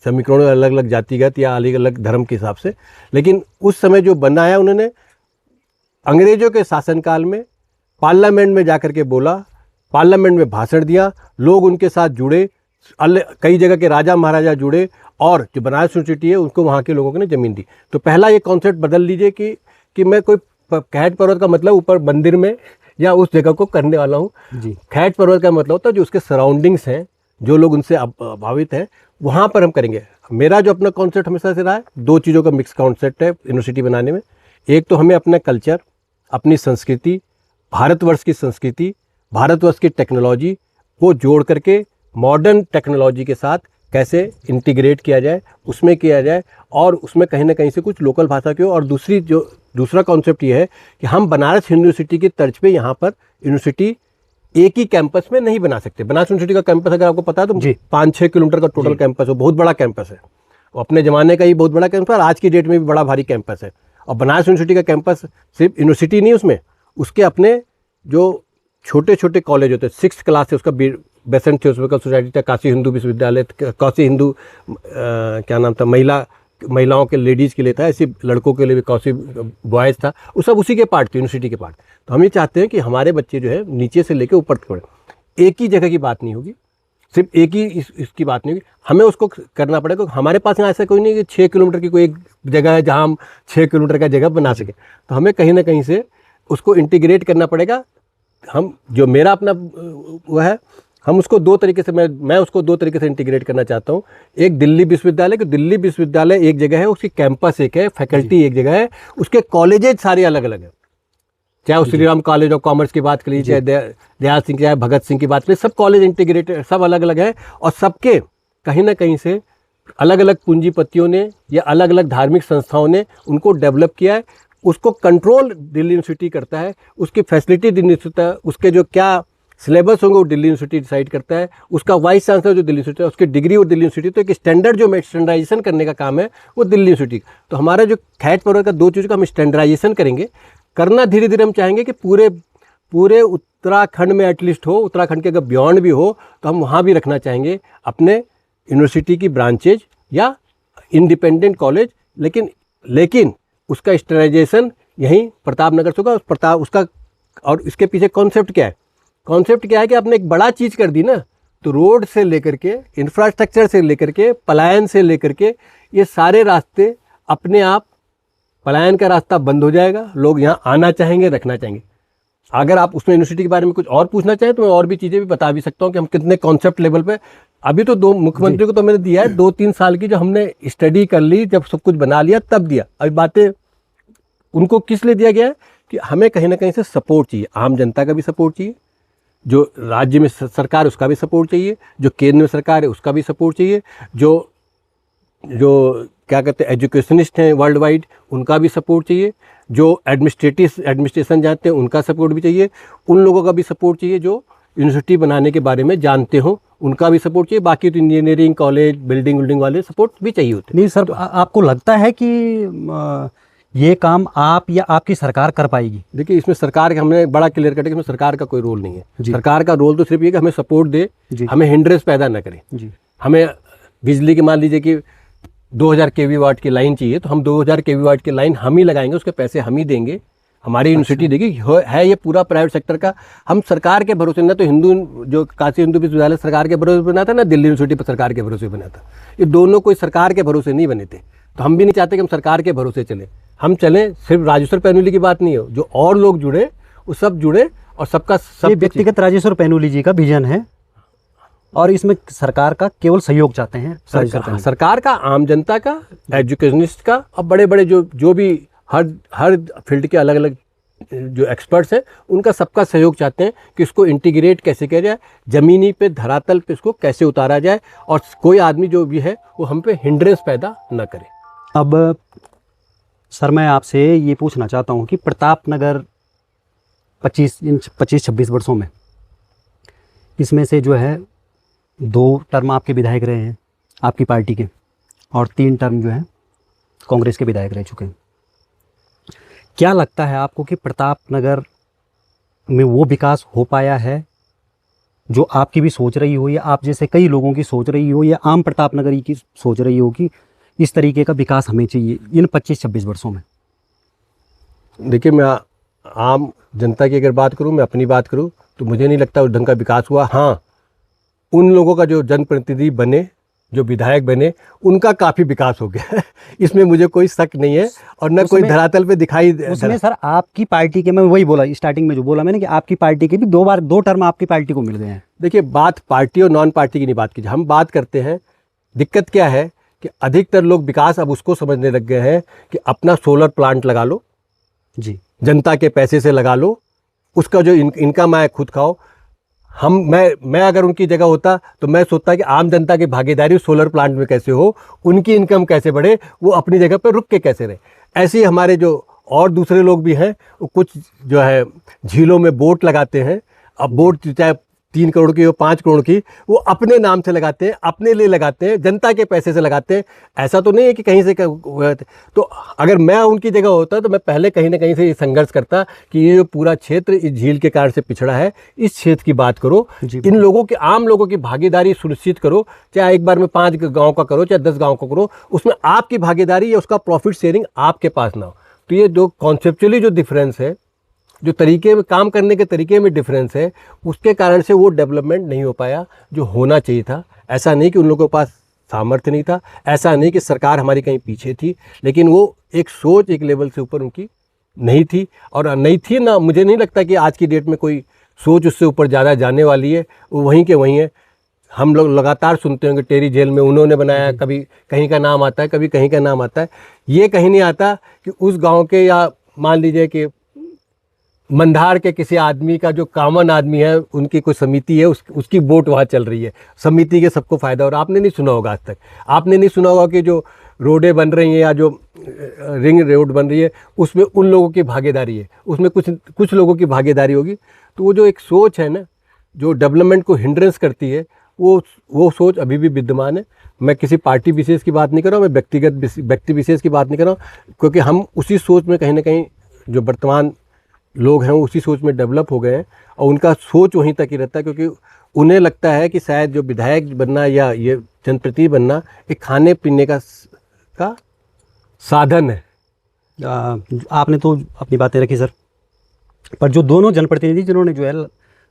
समीकरणों, अलग अलग जातिगत या अलग अलग धर्म के हिसाब से। लेकिन उस समय जो बनाया उन्होंने अंग्रेजों के शासनकाल में पार्लियामेंट में जाकर के बोला, पार्लियामेंट में भाषण दिया, लोग उनके साथ जुड़े, कई जगह के राजा महाराजा जुड़े और जो बनारस यूनिवर्सिटी है उनको वहाँ के लोगों ने ज़मीन दी। तो पहला ये कॉन्सेप्ट बदल लीजिए कि मैं कोई खैट पर्वत का मतलब ऊपर मंदिर में या उस जगह को करने वाला हूँ जी। खैट पर्वत का मतलब होता है जो उसके सराउंडिंग्स हैं, जो लोग उनसे प्रभावित हैं, वहाँ पर हम करेंगे। मेरा जो अपना कॉन्सेप्ट हमेशा से रहा है, दो चीज़ों का मिक्स कॉन्सेप्ट है यूनिवर्सिटी बनाने में। एक तो हमें अपना कल्चर, अपनी संस्कृति, भारतवर्ष की संस्कृति, भारतवर्ष की टेक्नोलॉजी को जोड़ करके मॉडर्न टेक्नोलॉजी के साथ कैसे इंटीग्रेट किया जाए, उसमें किया जाए और उसमें कहीं ना कहीं से कुछ लोकल भाषा की हो। और दूसरा कॉन्सेप्ट ये है कि हम बनारस यूनिवर्सिटी की तर्ज पे यहाँ पर यूनिवर्सिटी एक ही कैंपस में नहीं बना सकते। बनारस यूनिवर्सिटी का कैंपस अगर आपको पता है तो 5-6 किलोमीटर का टोटल कैंपस है, बहुत बड़ा कैंपस है, अपने ज़माने का ही बहुत बड़ा कैंपस है और आज की डेट में भी बड़ा भारी कैंपस है। और बनारस यूनिवर्सिटी का कैंपस सिर्फ यूनिवर्सिटी नहीं, उसमें उसके अपने जो छोटे छोटे कॉलेज होते हैं, 6th क्लास से उसका बेसेंट थियोसॉफिकल सोसाइटी था, काशी हिंदू विश्वविद्यालय, काशी हिंदू क्या नाम था, महिलाओं के, लेडीज़ के लिए था, ऐसे लड़कों के लिए भी काशी बॉयज़ था, वो सब उसी के पार्ट थे, यूनिवर्सिटी के पार्ट। तो हम ये चाहते हैं कि हमारे बच्चे जो है नीचे से लेकर ऊपर तक पढ़े। एक ही जगह की बात नहीं होगी, सिर्फ एक ही इसकी बात नहीं होगी, हमें उसको करना पड़ेगा। हमारे पास यहाँ ऐसा कोई नहीं कि 6 किलोमीटर की कोई एक जगह है जहाँ हम 6 किलोमीटर का जगह बना सकें। तो हमें कहीं ना कहीं से उसको इंटीग्रेट करना पड़ेगा। हम जो मेरा अपना वो है हम उसको दो तरीके से मैं उसको दो तरीके से इंटीग्रेट करना चाहता हूँ। एक दिल्ली विश्वविद्यालय, कि दिल्ली विश्वविद्यालय एक जगह है, उसकी कैंपस एक है, फैकल्टी एक जगह है, उसके कॉलेजेज सारे अलग अलग हैं। चाहे वो Shri Ram college of commerce की बात करिए, चाहे दयाल सिंह, चाहे भगत सिंह की बात करिए, सब कॉलेज इंटीग्रेटेड, सब अलग अलग है। और सबके कहीं ना कहीं से अलग अलग पूंजीपतियों ने या अलग अलग धार्मिक संस्थाओं ने उनको डेवलप किया है। उसको कंट्रोल दिल्ली यूनिवर्सिटी करता है, उसकी फैसिलिटी दिल्ली यूनिवर्सिटी, उसके जो क्या सिलेबस होंगे वो दिल्ली यूनिवर्सिटी डिसाइड करता है, उसका वाइस चांसलर जो दिल्ली यूनिवर्सिटी है, उसकी डिग्री वो दिल्ली यूनिवर्सिटी। तो एक स्टैंडर्ड जो स्टैंडर्डाइजेशन करने का काम है वो दिल्ली यूनिवर्सिटी। तो हमारा जो खैट पर्वत का दो चीज़ों का हम स्टैंडर्डाइजेशन करेंगे, करना धीरे धीरे हम चाहेंगे कि पूरे उत्तराखंड में एटलीस्ट हो, उत्तराखंड के अगर बियॉन्ड भी हो तो हम वहाँ भी रखना चाहेंगे अपने यूनिवर्सिटी की ब्रांचेज या इंडिपेंडेंट कॉलेज। लेकिन उसका स्टैंडर्डाइजेशन यहीं प्रतापनगर से होगा। उसका और इसके पीछे कॉन्सेप्ट क्या है? कॉन्सेप्ट क्या है कि आपने एक बड़ा चीज़ कर दी ना, तो रोड से लेकर के, इंफ्रास्ट्रक्चर से लेकर के, पलायन से लेकर के, ये सारे रास्ते अपने आप, पलायन का रास्ता बंद हो जाएगा, लोग यहाँ आना चाहेंगे, रखना चाहेंगे। अगर आप उसमें यूनिवर्सिटी के बारे में कुछ और पूछना चाहें तो मैं और भी चीज़ें भी बता भी सकता हूँ कि हम कितने कॉन्सेप्ट लेवल पे। अभी तो दो मुख्यमंत्री को तो मैंने दिया है 2-3 साल की, जो हमने स्टडी कर ली, जब सब कुछ बना लिया तब दिया। अभी बातें उनको किस लिए दिया गया है कि हमें कहीं ना कहीं से सपोर्ट चाहिए, आम जनता का भी सपोर्ट चाहिए, जो राज्य में सरकार उसका भी सपोर्ट चाहिए, जो केंद्र में सरकार है उसका भी सपोर्ट चाहिए, जो क्या कहते हैं एजुकेशनिस्ट हैं वर्ल्ड वाइड उनका भी सपोर्ट चाहिए, जो एडमिनिस्ट्रेशन जानते हैं उनका सपोर्ट भी चाहिए, उन लोगों का भी सपोर्ट चाहिए जो यूनिवर्सिटी बनाने के बारे में जानते हो उनका भी सपोर्ट चाहिए। बाकी तो इंजीनियरिंग कॉलेज बिल्डिंग वाले सपोर्ट भी चाहिए होते। नहीं सर, आपको लगता है कि ये काम आप या आपकी सरकार कर पाएगी? देखिए, इसमें सरकार का हमने बड़ा क्लियर कट है कि इसमें सरकार का कोई रोल नहीं है। सरकार का रोल तो सिर्फ ये कि हमें सपोर्ट दे, हमें हिंड्रेंस पैदा न करे। हमें बिजली की मान लीजिए कि 2000 केवी वाट की लाइन चाहिए, तो हम 2000 केवी वाट की लाइन हम ही लगाएंगे, उसके पैसे हम ही देंगे, हमारी यूनिवर्सिटी देगी। है ये पूरा प्राइवेट सेक्टर का, हम सरकार के भरोसे ना, तो हिंदू जो काशी हिंदू विश्वविद्यालय सरकार के भरोसे बना था ना, दिल्ली यूनिवर्सिटी पर सरकार के भरोसे बना था। ये दोनों कोई सरकार के भरोसे नहीं बने थे, तो हम भी नहीं चाहते कि हम सरकार के भरोसे चले। हम चलें, सिर्फ राजेश्वर पैनुली की बात नहीं हो, जो और लोग जुड़े वो सब जुड़े, और सबका सब व्यक्तिगत राजेश्वर पैनुली जी का विजन है और इसमें सरकार का केवल सहयोग चाहते हैं। सरकार का, आम जनता का, एजुकेशनिस्ट का, और बड़े बड़े जो भी हर फील्ड के अलग अलग जो एक्सपर्ट्स हैं उनका सबका सहयोग चाहते हैं कि इसको इंटीग्रेट कैसे किया जाए, ज़मीनी पे धरातल पे इसको कैसे उतारा जाए, और कोई आदमी जो भी है वो हम पे हिंड्रेंस पैदा न करे। अब सर मैं आपसे ये पूछना चाहता हूँ कि प्रतापनगर 25-26 वर्षों में, इसमें से जो है 2 टर्म आपके विधायक रहे हैं आपकी पार्टी के, और 3 टर्म जो है कांग्रेस के विधायक रह चुके हैं। क्या लगता है आपको कि प्रतापनगर में वो विकास हो पाया है जो आपकी भी सोच रही हो, या आप जैसे कई लोगों की सोच रही हो, या आम प्रतापनगरी की सोच रही हो कि इस तरीके का विकास हमें चाहिए इन 25-26 वर्षों में? देखिए, मैं आम जनता की अगर बात करूं, मैं अपनी बात करूं, तो मुझे नहीं लगता उस ढंग का विकास हुआ। हाँ, उन लोगों का जो जनप्रतिनिधि बने, जो विधायक बने, उनका काफ़ी विकास हो गया है इसमें मुझे कोई शक नहीं है, और न कोई धरातल पे दिखाई उसमें सर आपकी पार्टी के, मैं वही बोला स्टार्टिंग में जो बोला मैंने कि आपकी पार्टी के भी 2 टर्म आपकी पार्टी को मिल गए हैं। देखिए, बात पार्टी और नॉन पार्टी की नहीं बात कीजिए, हम बात करते हैं दिक्कत क्या है कि अधिकतर लोग विकास अब उसको समझने लग गए हैं कि अपना सोलर प्लांट लगा लो जी, जनता के पैसे से लगा लो, उसका जो इनकम आए खुद खाओ। मैं अगर उनकी जगह होता तो मैं सोचता कि आम जनता की भागीदारी सोलर प्लांट में कैसे हो, उनकी इनकम कैसे बढ़े, वो अपनी जगह पर रुक के कैसे रहे। ऐसे ही हमारे जो और दूसरे लोग भी हैं, वो कुछ जो है झीलों में बोट लगाते हैं। अब बोट चाहे 3 करोड़ की हो 5 करोड़ की, वो अपने नाम से लगाते हैं, अपने लिए लगाते हैं, जनता के पैसे से लगाते हैं। ऐसा तो नहीं है कि कहीं से तो अगर मैं उनकी जगह होता तो मैं पहले कहीं ना कहीं से ये संघर्ष करता कि ये जो पूरा क्षेत्र इस झील के कारण से पिछड़ा है, इस क्षेत्र की बात करो, इन लोगों की, आम लोगों की भागीदारी सुनिश्चित करो। चाहे एक बार में 5 गाँव का करो, चाहे 10 गाँव का करो, उसमें आपकी भागीदारी या उसका प्रॉफिट शेयरिंग आपके पास ना हो। तो ये जो कॉन्सेप्चुअली जो डिफरेंस है, जो तरीके में काम करने के तरीके में डिफरेंस है, उसके कारण से वो डेवलपमेंट नहीं हो पाया जो होना चाहिए था। ऐसा नहीं कि उन लोगों के पास सामर्थ्य नहीं था, ऐसा नहीं कि सरकार हमारी कहीं पीछे थी, लेकिन वो एक सोच एक लेवल से ऊपर उनकी नहीं थी, और नहीं थी ना। मुझे नहीं लगता कि आज की डेट में कोई सोच उससे ऊपर ज़्यादा जाने वाली है, वो वहीं के वहीं है। हम लोग लगातार सुनते होंगे टेरी जेल में उन्होंने बनाया, कभी कहीं का नाम आता है, कभी कहीं का नाम आता है। ये कहीं नहीं आता कि उस गांव के, या मान लीजिए कि मंधार के किसी आदमी का, जो कॉमन आदमी है, उनकी कोई समिति है, उसकी वोट वहाँ चल रही है, समिति के सबको फ़ायदा। और आपने नहीं सुना होगा आज तक, आपने नहीं सुना होगा कि जो रोडें बन रही हैं या जो रिंग रोड बन रही है उसमें उन लोगों की भागीदारी है, उसमें कुछ लोगों की भागीदारी होगी। तो वो जो एक सोच है ना, जो डेवलपमेंट को हिंड्रेंस करती है, वो सोच अभी भी विद्यमान है। मैं किसी पार्टी विशेष की बात नहीं कर रहा हूँ, मैं व्यक्ति विशेष की बात नहीं कर रहा हूँ, क्योंकि हम उसी सोच में कहीं ना कहीं, जो वर्तमान लोग हैं वो उसी सोच में डेवलप हो गए हैं, और उनका सोच वहीं तक ही रहता है, क्योंकि उन्हें लगता है कि शायद जो विधायक बनना या ये जनप्रतिनिधि बनना एक खाने पीने का साधन है। आपने तो अपनी बातें रखी सर, पर जो दोनों जनप्रतिनिधि जिन्होंने जो है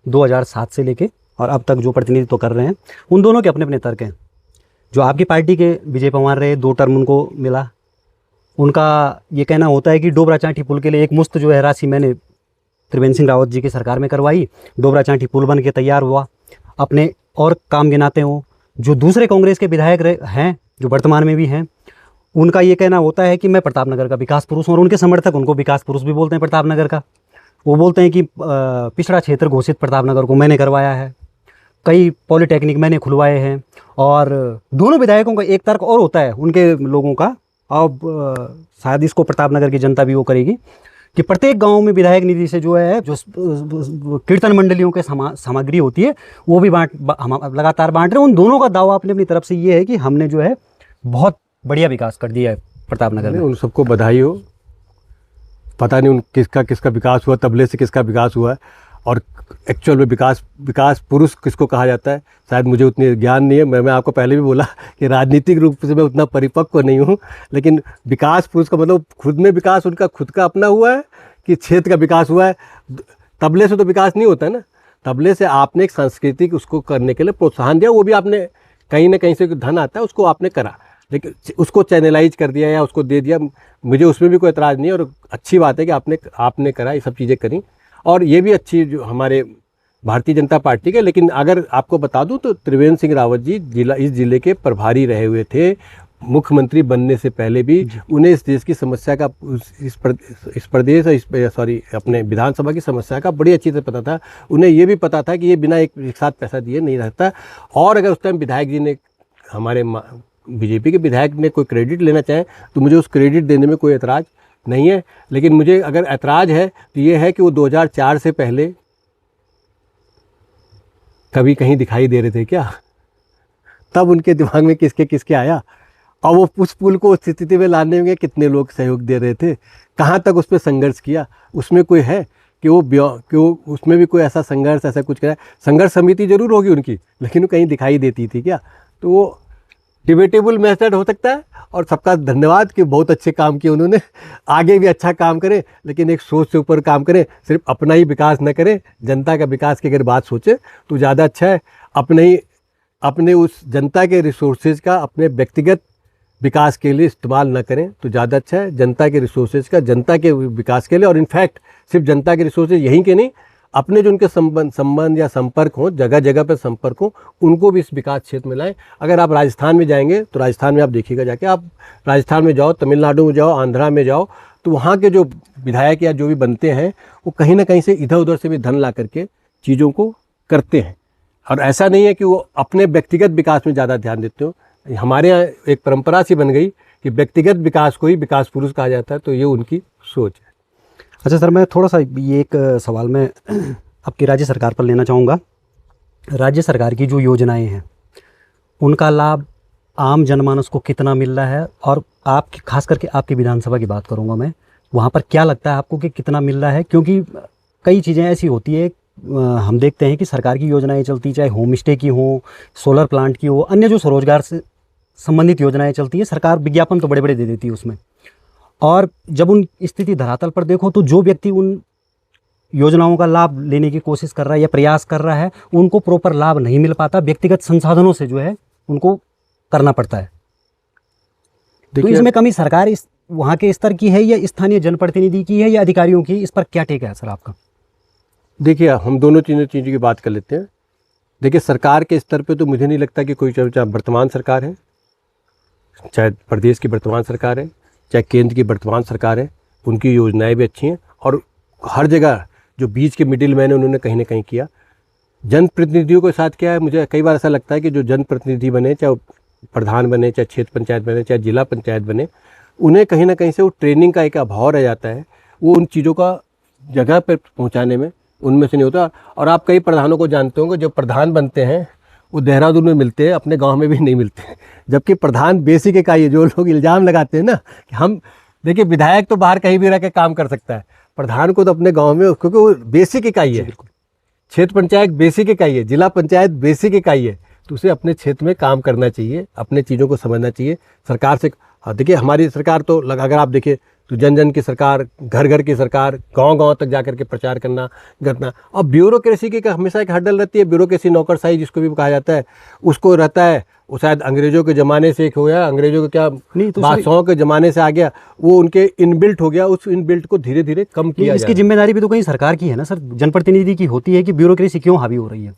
2007 से लेके और अब तक जो प्रतिनिधित्व कर रहे हैं, उन दोनों के अपने अपने तर्क हैं। जो आपकी पार्टी के विजय पवार रहे, 2 टर्म उनको मिला, उनका ये कहना होता है कि डोबरा चांठी पुल के लिए एक मुश्त जो है राशि मैंने त्रिवेंद्र सिंह रावत जी की सरकार में करवाई, डोबरा चांठी पुल बन के तैयार हुआ। अपने और काम गिनाते हो, जो दूसरे कांग्रेस के विधायक हैं, जो वर्तमान में भी हैं, उनका ये कहना होता है कि मैं प्रतापनगर का विकास पुरुष हूँ, और उनके समर्थक उनको विकास पुरुष भी बोलते हैं प्रतापनगर का। वो बोलते हैं कि पिछड़ा क्षेत्र घोषित प्रतापनगर को मैंने करवाया है, कई पॉलिटेक्निक मैंने खुलवाए हैं। और दोनों विधायकों का एक तर्क और होता है उनके लोगों का, अब शायद इसको प्रतापनगर की जनता भी वो करेगी, कि प्रत्येक गांव में विधायक निधि से जो है, जो कीर्तन मंडलियों के सामग्री होती है, वो भी हम लगातार बांट रहे हैं। उन दोनों का दावा अपनी अपनी तरफ से ये है कि हमने जो है बहुत बढ़िया विकास कर दिया है प्रतापनगर में। उन सबको बधाई हो। पता नहीं उन किसका विकास हुआ, तबले से किसका विकास हुआ है, और एक्चुअल में विकास पुरुष किसको कहा जाता है, शायद मुझे उतनी ज्ञान नहीं है। मैं आपको पहले भी बोला कि राजनीतिक रूप से मैं उतना परिपक्व नहीं हूँ, लेकिन विकास पुरुष का मतलब खुद में विकास उनका खुद का अपना हुआ है कि क्षेत्र का विकास हुआ है। तबले से तो विकास नहीं होता है ना, तबले से आपने एक सांस्कृतिक उसको करने के लिए प्रोत्साहन दिया, वो भी आपने कहीं ना कहीं से धन आता है उसको आपने करा, लेकिन उसको चैनलाइज कर दिया या उसको दे दिया, मुझे उसमें भी कोई एतराज़ नहीं है। और अच्छी बात है कि आपने करा, ये सब चीज़ें करी, और ये भी अच्छी जो हमारे भारतीय जनता पार्टी के। लेकिन अगर आपको बता दूं तो त्रिवेंद्र सिंह रावत जी इस जिले के प्रभारी रहे हुए थे, मुख्यमंत्री बनने से पहले भी। उन्हें इस देश की समस्या का, इस प्रदेश अपने विधानसभा की समस्या का बड़ी अच्छी से पता था। उन्हें ये भी पता था कि ये बिना एक साथ पैसा दिए नहीं रहता। और अगर उस टाइम विधायक जी ने, हमारे बीजेपी के विधायक ने कोई क्रेडिट लेना चाहे तो मुझे उस क्रेडिट देने में कोई एतराज़ नहीं है। लेकिन मुझे अगर ऐतराज़ है तो ये है कि वो 2004 से पहले कभी कहीं दिखाई दे रहे थे क्या? तब उनके दिमाग में किसके आया, और वो उस पुल को उस स्थिति में लाने में कितने लोग सहयोग दे रहे थे, कहाँ तक उस पर संघर्ष किया, उसमें कोई है कि वो उसमें भी कोई ऐसा संघर्ष, ऐसा कुछ करा? संघर्ष समिति जरूर होगी उनकी, लेकिन वो कहीं दिखाई देती थी क्या? तो वो डिबेटेबल मेथड हो सकता है। और सबका धन्यवाद कि बहुत अच्छे काम किए उन्होंने, आगे भी अच्छा काम करें, लेकिन एक सोच से ऊपर काम करें। सिर्फ अपना ही विकास न करें, जनता का विकास की अगर बात सोचे तो ज़्यादा अच्छा है। अपने उस जनता के रिसोर्सेज का अपने व्यक्तिगत विकास के लिए इस्तेमाल न करें तो ज़्यादा अच्छा है। जनता के रिसोर्सेज का जनता के विकास के लिए, और इनफैक्ट सिर्फ जनता के रिसोर्सेज यहीं के नहीं, अपने जो उनके संबंध या संपर्क हों, जगह जगह पर संपर्क हों, उनको भी इस विकास क्षेत्र में लाएं। अगर आप राजस्थान में जाएंगे तो राजस्थान में आप देखिएगा, जाके आप राजस्थान में जाओ, तमिलनाडु में जाओ, आंध्रा में जाओ, तो वहाँ के जो विधायक या जो भी बनते हैं वो कहीं ना कहीं से इधर उधर से भी धन ला करके चीज़ों को करते हैं। और ऐसा नहीं है कि वो अपने व्यक्तिगत विकास में ज़्यादा ध्यान देते हो। हमारे यहाँ एक परंपरा सी बन गई कि व्यक्तिगत विकास को ही विकास पुरुष कहा जाता है, तो ये उनकी सोच है। अच्छा सर, मैं थोड़ा सा ये एक सवाल मैं आपकी राज्य सरकार पर लेना चाहूँगा। राज्य सरकार की जो योजनाएं हैं उनका लाभ आम जनमानस को कितना मिल रहा है, और आपकी खास करके आपकी विधानसभा की बात करूँगा मैं, वहाँ पर क्या लगता है आपको कि कितना मिल रहा है? क्योंकि कई चीज़ें ऐसी होती है, हम देखते हैं कि सरकार की योजनाएं चलती, चाहे होम स्टे की हो, सोलर प्लांट की हो, अन्य जो स्वरोजगार से संबंधित योजनाएं चलती है, सरकार विज्ञापन तो बड़े बड़े दे देती है उसमें, और जब उन स्थिति धरातल पर देखो तो जो व्यक्ति उन योजनाओं का लाभ लेने की कोशिश कर रहा है या प्रयास कर रहा है, उनको प्रॉपर लाभ नहीं मिल पाता, व्यक्तिगत संसाधनों से जो है उनको करना पड़ता है। तो इसमें कमी सरकार इस वहाँ के स्तर की है या स्थानीय जनप्रतिनिधि की है या अधिकारियों की? इस पर क्या टेक है सर आपका? देखिए, हम दोनों चीज़ों की बात कर लेते हैं। देखिए, सरकार के स्तर पे तो मुझे नहीं लगता कि कोई, चाहे वर्तमान सरकार है, चाहे प्रदेश की वर्तमान सरकार है, चाहे केंद्र की वर्तमान सरकार है, उनकी योजनाएं भी अच्छी हैं। और हर जगह जो बीच के मिडिल मैन है उन्होंने कहीं ना कहीं किया। जनप्रतिनिधियों के साथ क्या है, मुझे कई बार ऐसा लगता है कि जो जनप्रतिनिधि बने, चाहे प्रधान बने, चाहे क्षेत्र पंचायत बने, चाहे जिला पंचायत बने, उन्हें कहीं ना कहीं से वो ट्रेनिंग का एक अभाव रह जाता है। वो उन चीज़ों का जगह पर पहुंचाने में उनमें से नहीं होता। और आप कई प्रधानों को जानते होंगे, जो प्रधान बनते हैं वो देहरादून में मिलते हैं, अपने गांव में भी नहीं मिलते हैं। जबकि प्रधान बेसिक इकाई है। जो लोग इल्ज़ाम लगाते हैं ना कि हम, देखिए, विधायक तो बाहर कहीं भी रह के काम कर सकता है, प्रधान को तो अपने गाँव में, क्योंकि वो बेसिक इकाई है। क्षेत्र पंचायत बेसिक इकाई है, जिला पंचायत बेसिक इकाई है। तो उसे अपने क्षेत्र में काम करना चाहिए, अपने चीज़ों को समझना चाहिए। सरकार से, हाँ, देखिए, हमारी सरकार तो अगर आप देखिए तो जन जन की सरकार, घर घर की सरकार, गांव गांव तक जाकर के प्रचार करना। और ब्यूरोक्रेसी की हमेशा एक हर्डल रहती है। ब्यूरोक्रेसी, नौकरशाही जिसको भी कहा जाता है, उसको रहता है। वो शायद अंग्रेजों के ज़माने से एक हो गया, अंग्रेजों के क्या बादशाहों के ज़माने से आ गया, वो उनके इनबिल्ट हो गया। उस इनबिल्ट को धीरे धीरे कम किया। इसकी जिम्मेदारी भी तो कहीं सरकार की है ना सर, जनप्रतिनिधि की होती है कि ब्यूरोक्रेसी क्यों हावी हो रही है।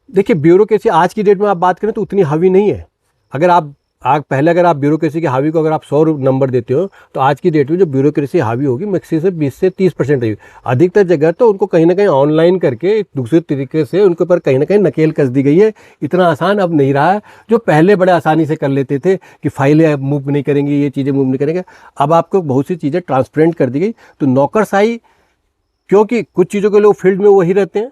देखिए, ब्यूरोक्रेसी आज की डेट में आप बात करें तो उतनी हावी नहीं है। अगर आप पहले अगर आप ब्यूरोक्रेसी के हावी को अगर आप 100 नंबर देते हो, तो आज की डेट में जो ब्यूरोक्रेसी हावी होगी मैक्सिमम से 20 से 30% रहेगी। अधिकतर जगह तो उनको कहीं ना कहीं ऑनलाइन करके दूसरे तरीके से उनके ऊपर कहीं ना कहीं नकेल कस दी गई है। इतना आसान अब नहीं रहा है जो पहले बड़े आसानी से कर लेते थे कि फाइलें मूव नहीं करेंगी, ये चीज़ें मूव नहीं करेंगे। अब आपको बहुत सी चीज़ें ट्रांसपेरेंट कर दी गई। तो नौकरशाही, क्योंकि कुछ चीज़ों के लिए वो फील्ड में वही रहते हैं,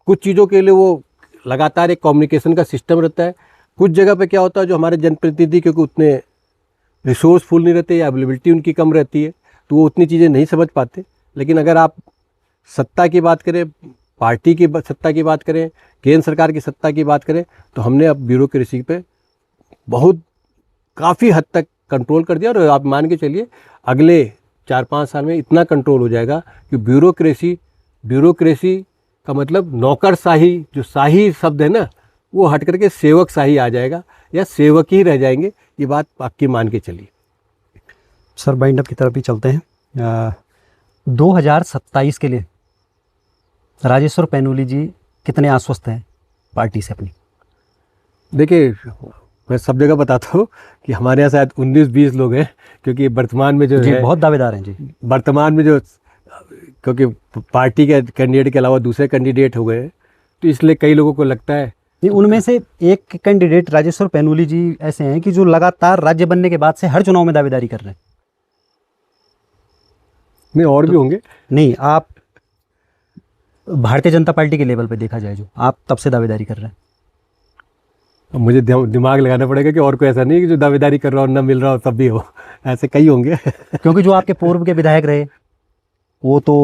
कुछ चीज़ों के लिए वो लगातार एक कम्युनिकेशन का सिस्टम रहता है। कुछ जगह पे क्या होता है, जो हमारे जनप्रतिनिधि क्योंकि उतने रिसोर्सफुल नहीं रहते या अवेलेबिलिटी उनकी कम रहती है, तो वो उतनी चीज़ें नहीं समझ पाते। लेकिन अगर आप सत्ता की बात करें, पार्टी की सत्ता की बात करें, केंद्र सरकार की सत्ता की बात करें, तो हमने अब ब्यूरोक्रेसी पे बहुत काफ़ी हद तक कंट्रोल कर दिया। और आप मान के चलिए अगले 4-5 साल में इतना कंट्रोल हो जाएगा कि ब्यूरोक्रेसी का मतलब नौकरशाही, जो शाही शब्द है ना, वो हट करके सेवक शाही आ जाएगा, या सेवक ही रह जाएंगे। ये बात आपकी मान के चलिए। सर, बाइंड अप की तरफ भी चलते हैं। 2027 के लिए राजेश्वर पैनुली जी कितने आश्वस्त हैं पार्टी से अपनी? देखिए, मैं सब जगह बताता हूँ कि हमारे यहाँ शायद 19-20 लोग हैं, क्योंकि वर्तमान में जो जी है, बहुत दावेदार हैं जी। वर्तमान में जो, क्योंकि पार्टी के कैंडिडेट के अलावा दूसरे कैंडिडेट हो गए, तो इसलिए कई लोगों को लगता है। नहीं, उनमें से एक कैंडिडेट राजेश्वर पैनुली जी ऐसे हैं कि जो लगातार राज्य बनने के बाद से हर चुनाव में दावेदारी कर रहे हैं। नहीं, और भी होंगे। नहीं, आप भारतीय जनता पार्टी के लेवल पे देखा जाए, जो आप तब से दावेदारी कर रहे हैं। अब मुझे दिमाग लगाना पड़ेगा कि और कोई ऐसा नहीं है कि जो दावेदारी कर रहा हो ना मिल रहा हो तब भी हो, ऐसे कई होंगे। क्योंकि जो आपके पूर्व के विधायक रहे वो तो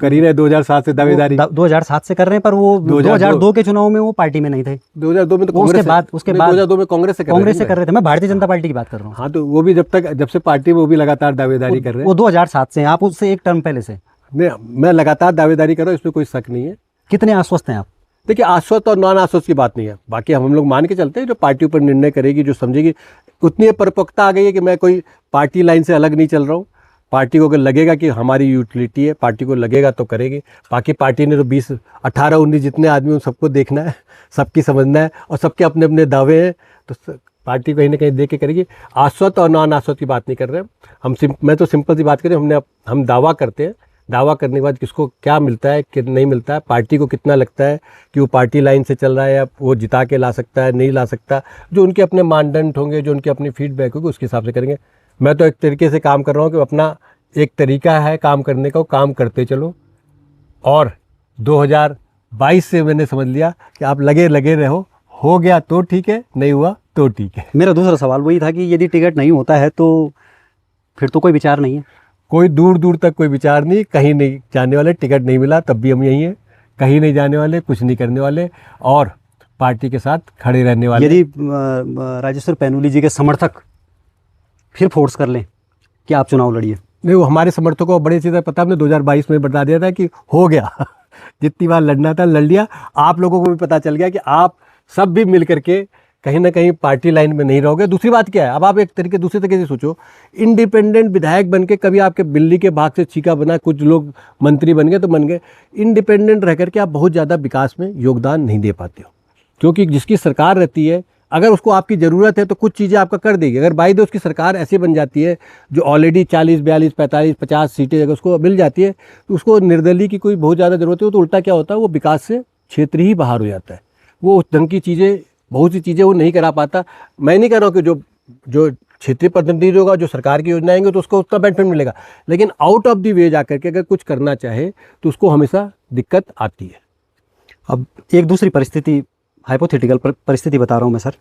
कर ही रहे, 2007 से दावेदारी 2007 से कर रहे हैं, पर वो 2002 के चुनाव में वो पार्टी में नहीं थे। 2002 में तो उसके बाद 2002 में कांग्रेस से कर रहे थे। मैं भारतीय जनता पार्टी की बात कर रहा हूँ। हाँ, तो वो भी जब से पार्टी में, वो भी लगातार दावेदारी कर रहे हैं। वो 2007 से, आप उससे एक टर्म पहले से। मैं लगातार दावेदारी कर रहा हूँ, इसमें कोई शक नहीं है। कितने आश्वस्त हैं आप? देखिए, आश्वस्त और नॉन आश्वस्त की बात नहीं है। बाकी हम लोग मान के चलते हैं जो पार्टी ऊपर निर्णय करेगी, जो समझेगी, उतनी परिपक्वता आ गई है कि मैं कोई पार्टी लाइन से अलग नहीं चल रहा हूँ। पार्टी को अगर लगेगा कि हमारी यूटिलिटी है, पार्टी को लगेगा तो करेगी। बाकी पार्टी ने तो 20, 18, 19 जितने आदमी, उन सबको देखना है, सबकी समझना है, और सबके अपने अपने दावे हैं, तो पार्टी कहीं ना कहीं देख के करेगी। आश्वस्त और नॉन आश्वस्त की बात नहीं कर रहे हम। मैं तो सिंपल सी बात करें, हम दावा करते हैं। दावा करने के बाद किसको क्या मिलता है, कि नहीं मिलता है, पार्टी को कितना लगता है कि वो पार्टी लाइन से चल रहा है, या वो जिता के ला सकता है, नहीं ला सकता, जो उनके अपने मानदंड होंगे, जो उनके अपनी फीडबैक होगी, उसके हिसाब से करेंगे। मैं तो एक तरीके से काम कर रहा हूँ कि अपना एक तरीका है काम करने का, काम करते चलो। और 2022 से मैंने समझ लिया कि आप लगे रहो, हो गया तो ठीक है, नहीं हुआ तो ठीक है। मेरा दूसरा सवाल वही था कि यदि टिकट नहीं होता है तो फिर तो कोई विचार नहीं है? कोई दूर दूर तक कोई विचार नहीं, कहीं नहीं जाने वाले। टिकट नहीं मिला तब भी हम यहीं हैं, कहीं नहीं जाने वाले, कुछ नहीं करने वाले, और पार्टी के साथ खड़े रहने वाले। यदि राजेश्वर पैनुली जी के समर्थक फिर फोर्स कर लें कि आप चुनाव लड़िए? नहीं, वो हमारे समर्थकों को बड़ी चीज़ पता, हमने 2022 में बता दिया था कि हो गया। जितनी बार लड़ना था लड़ लिया। आप लोगों को भी पता चल गया कि आप सब भी मिल करके कहीं ना कहीं पार्टी लाइन में नहीं रहोगे। दूसरी बात क्या है, अब आप एक तरीके दूसरे तरीके से सोचो, इंडिपेंडेंट विधायक बन के कभी आपके बिल्ली के भाग से चीका बना, कुछ लोग मंत्री बन गए तो बन गए, इंडिपेंडेंट रह करके आप बहुत ज़्यादा विकास में योगदान नहीं दे पाते हो, क्योंकि जिसकी सरकार रहती है अगर उसको आपकी ज़रूरत है तो कुछ चीज़ें आपका कर देगी। अगर बाई द उसकी सरकार ऐसे बन जाती है जो ऑलरेडी 40, 42, 45, 50 सीटें अगर उसको मिल जाती है तो उसको निर्दलीय की कोई बहुत ज़्यादा ज़रूरत है, तो उल्टा क्या होता है, वो विकास से क्षेत्र ही बाहर हो जाता है। वो उस ढंग की चीज़ें, बहुत सी चीज़ें वो नहीं करा पाता। मैं नहीं कह रहा हूँ कि जो क्षेत्रीय प्रतिनिधि होगा, जो सरकार की योजना आएंगे तो उसको उतना बेनिफिट मिलेगा, लेकिन आउट ऑफ द वे जा करके अगर कुछ करना चाहे तो उसको हमेशा दिक्कत आती है। अब एक दूसरी परिस्थिति, हाइपोथेटिकल परिस्थिति बता रहा हूँ मैं सर।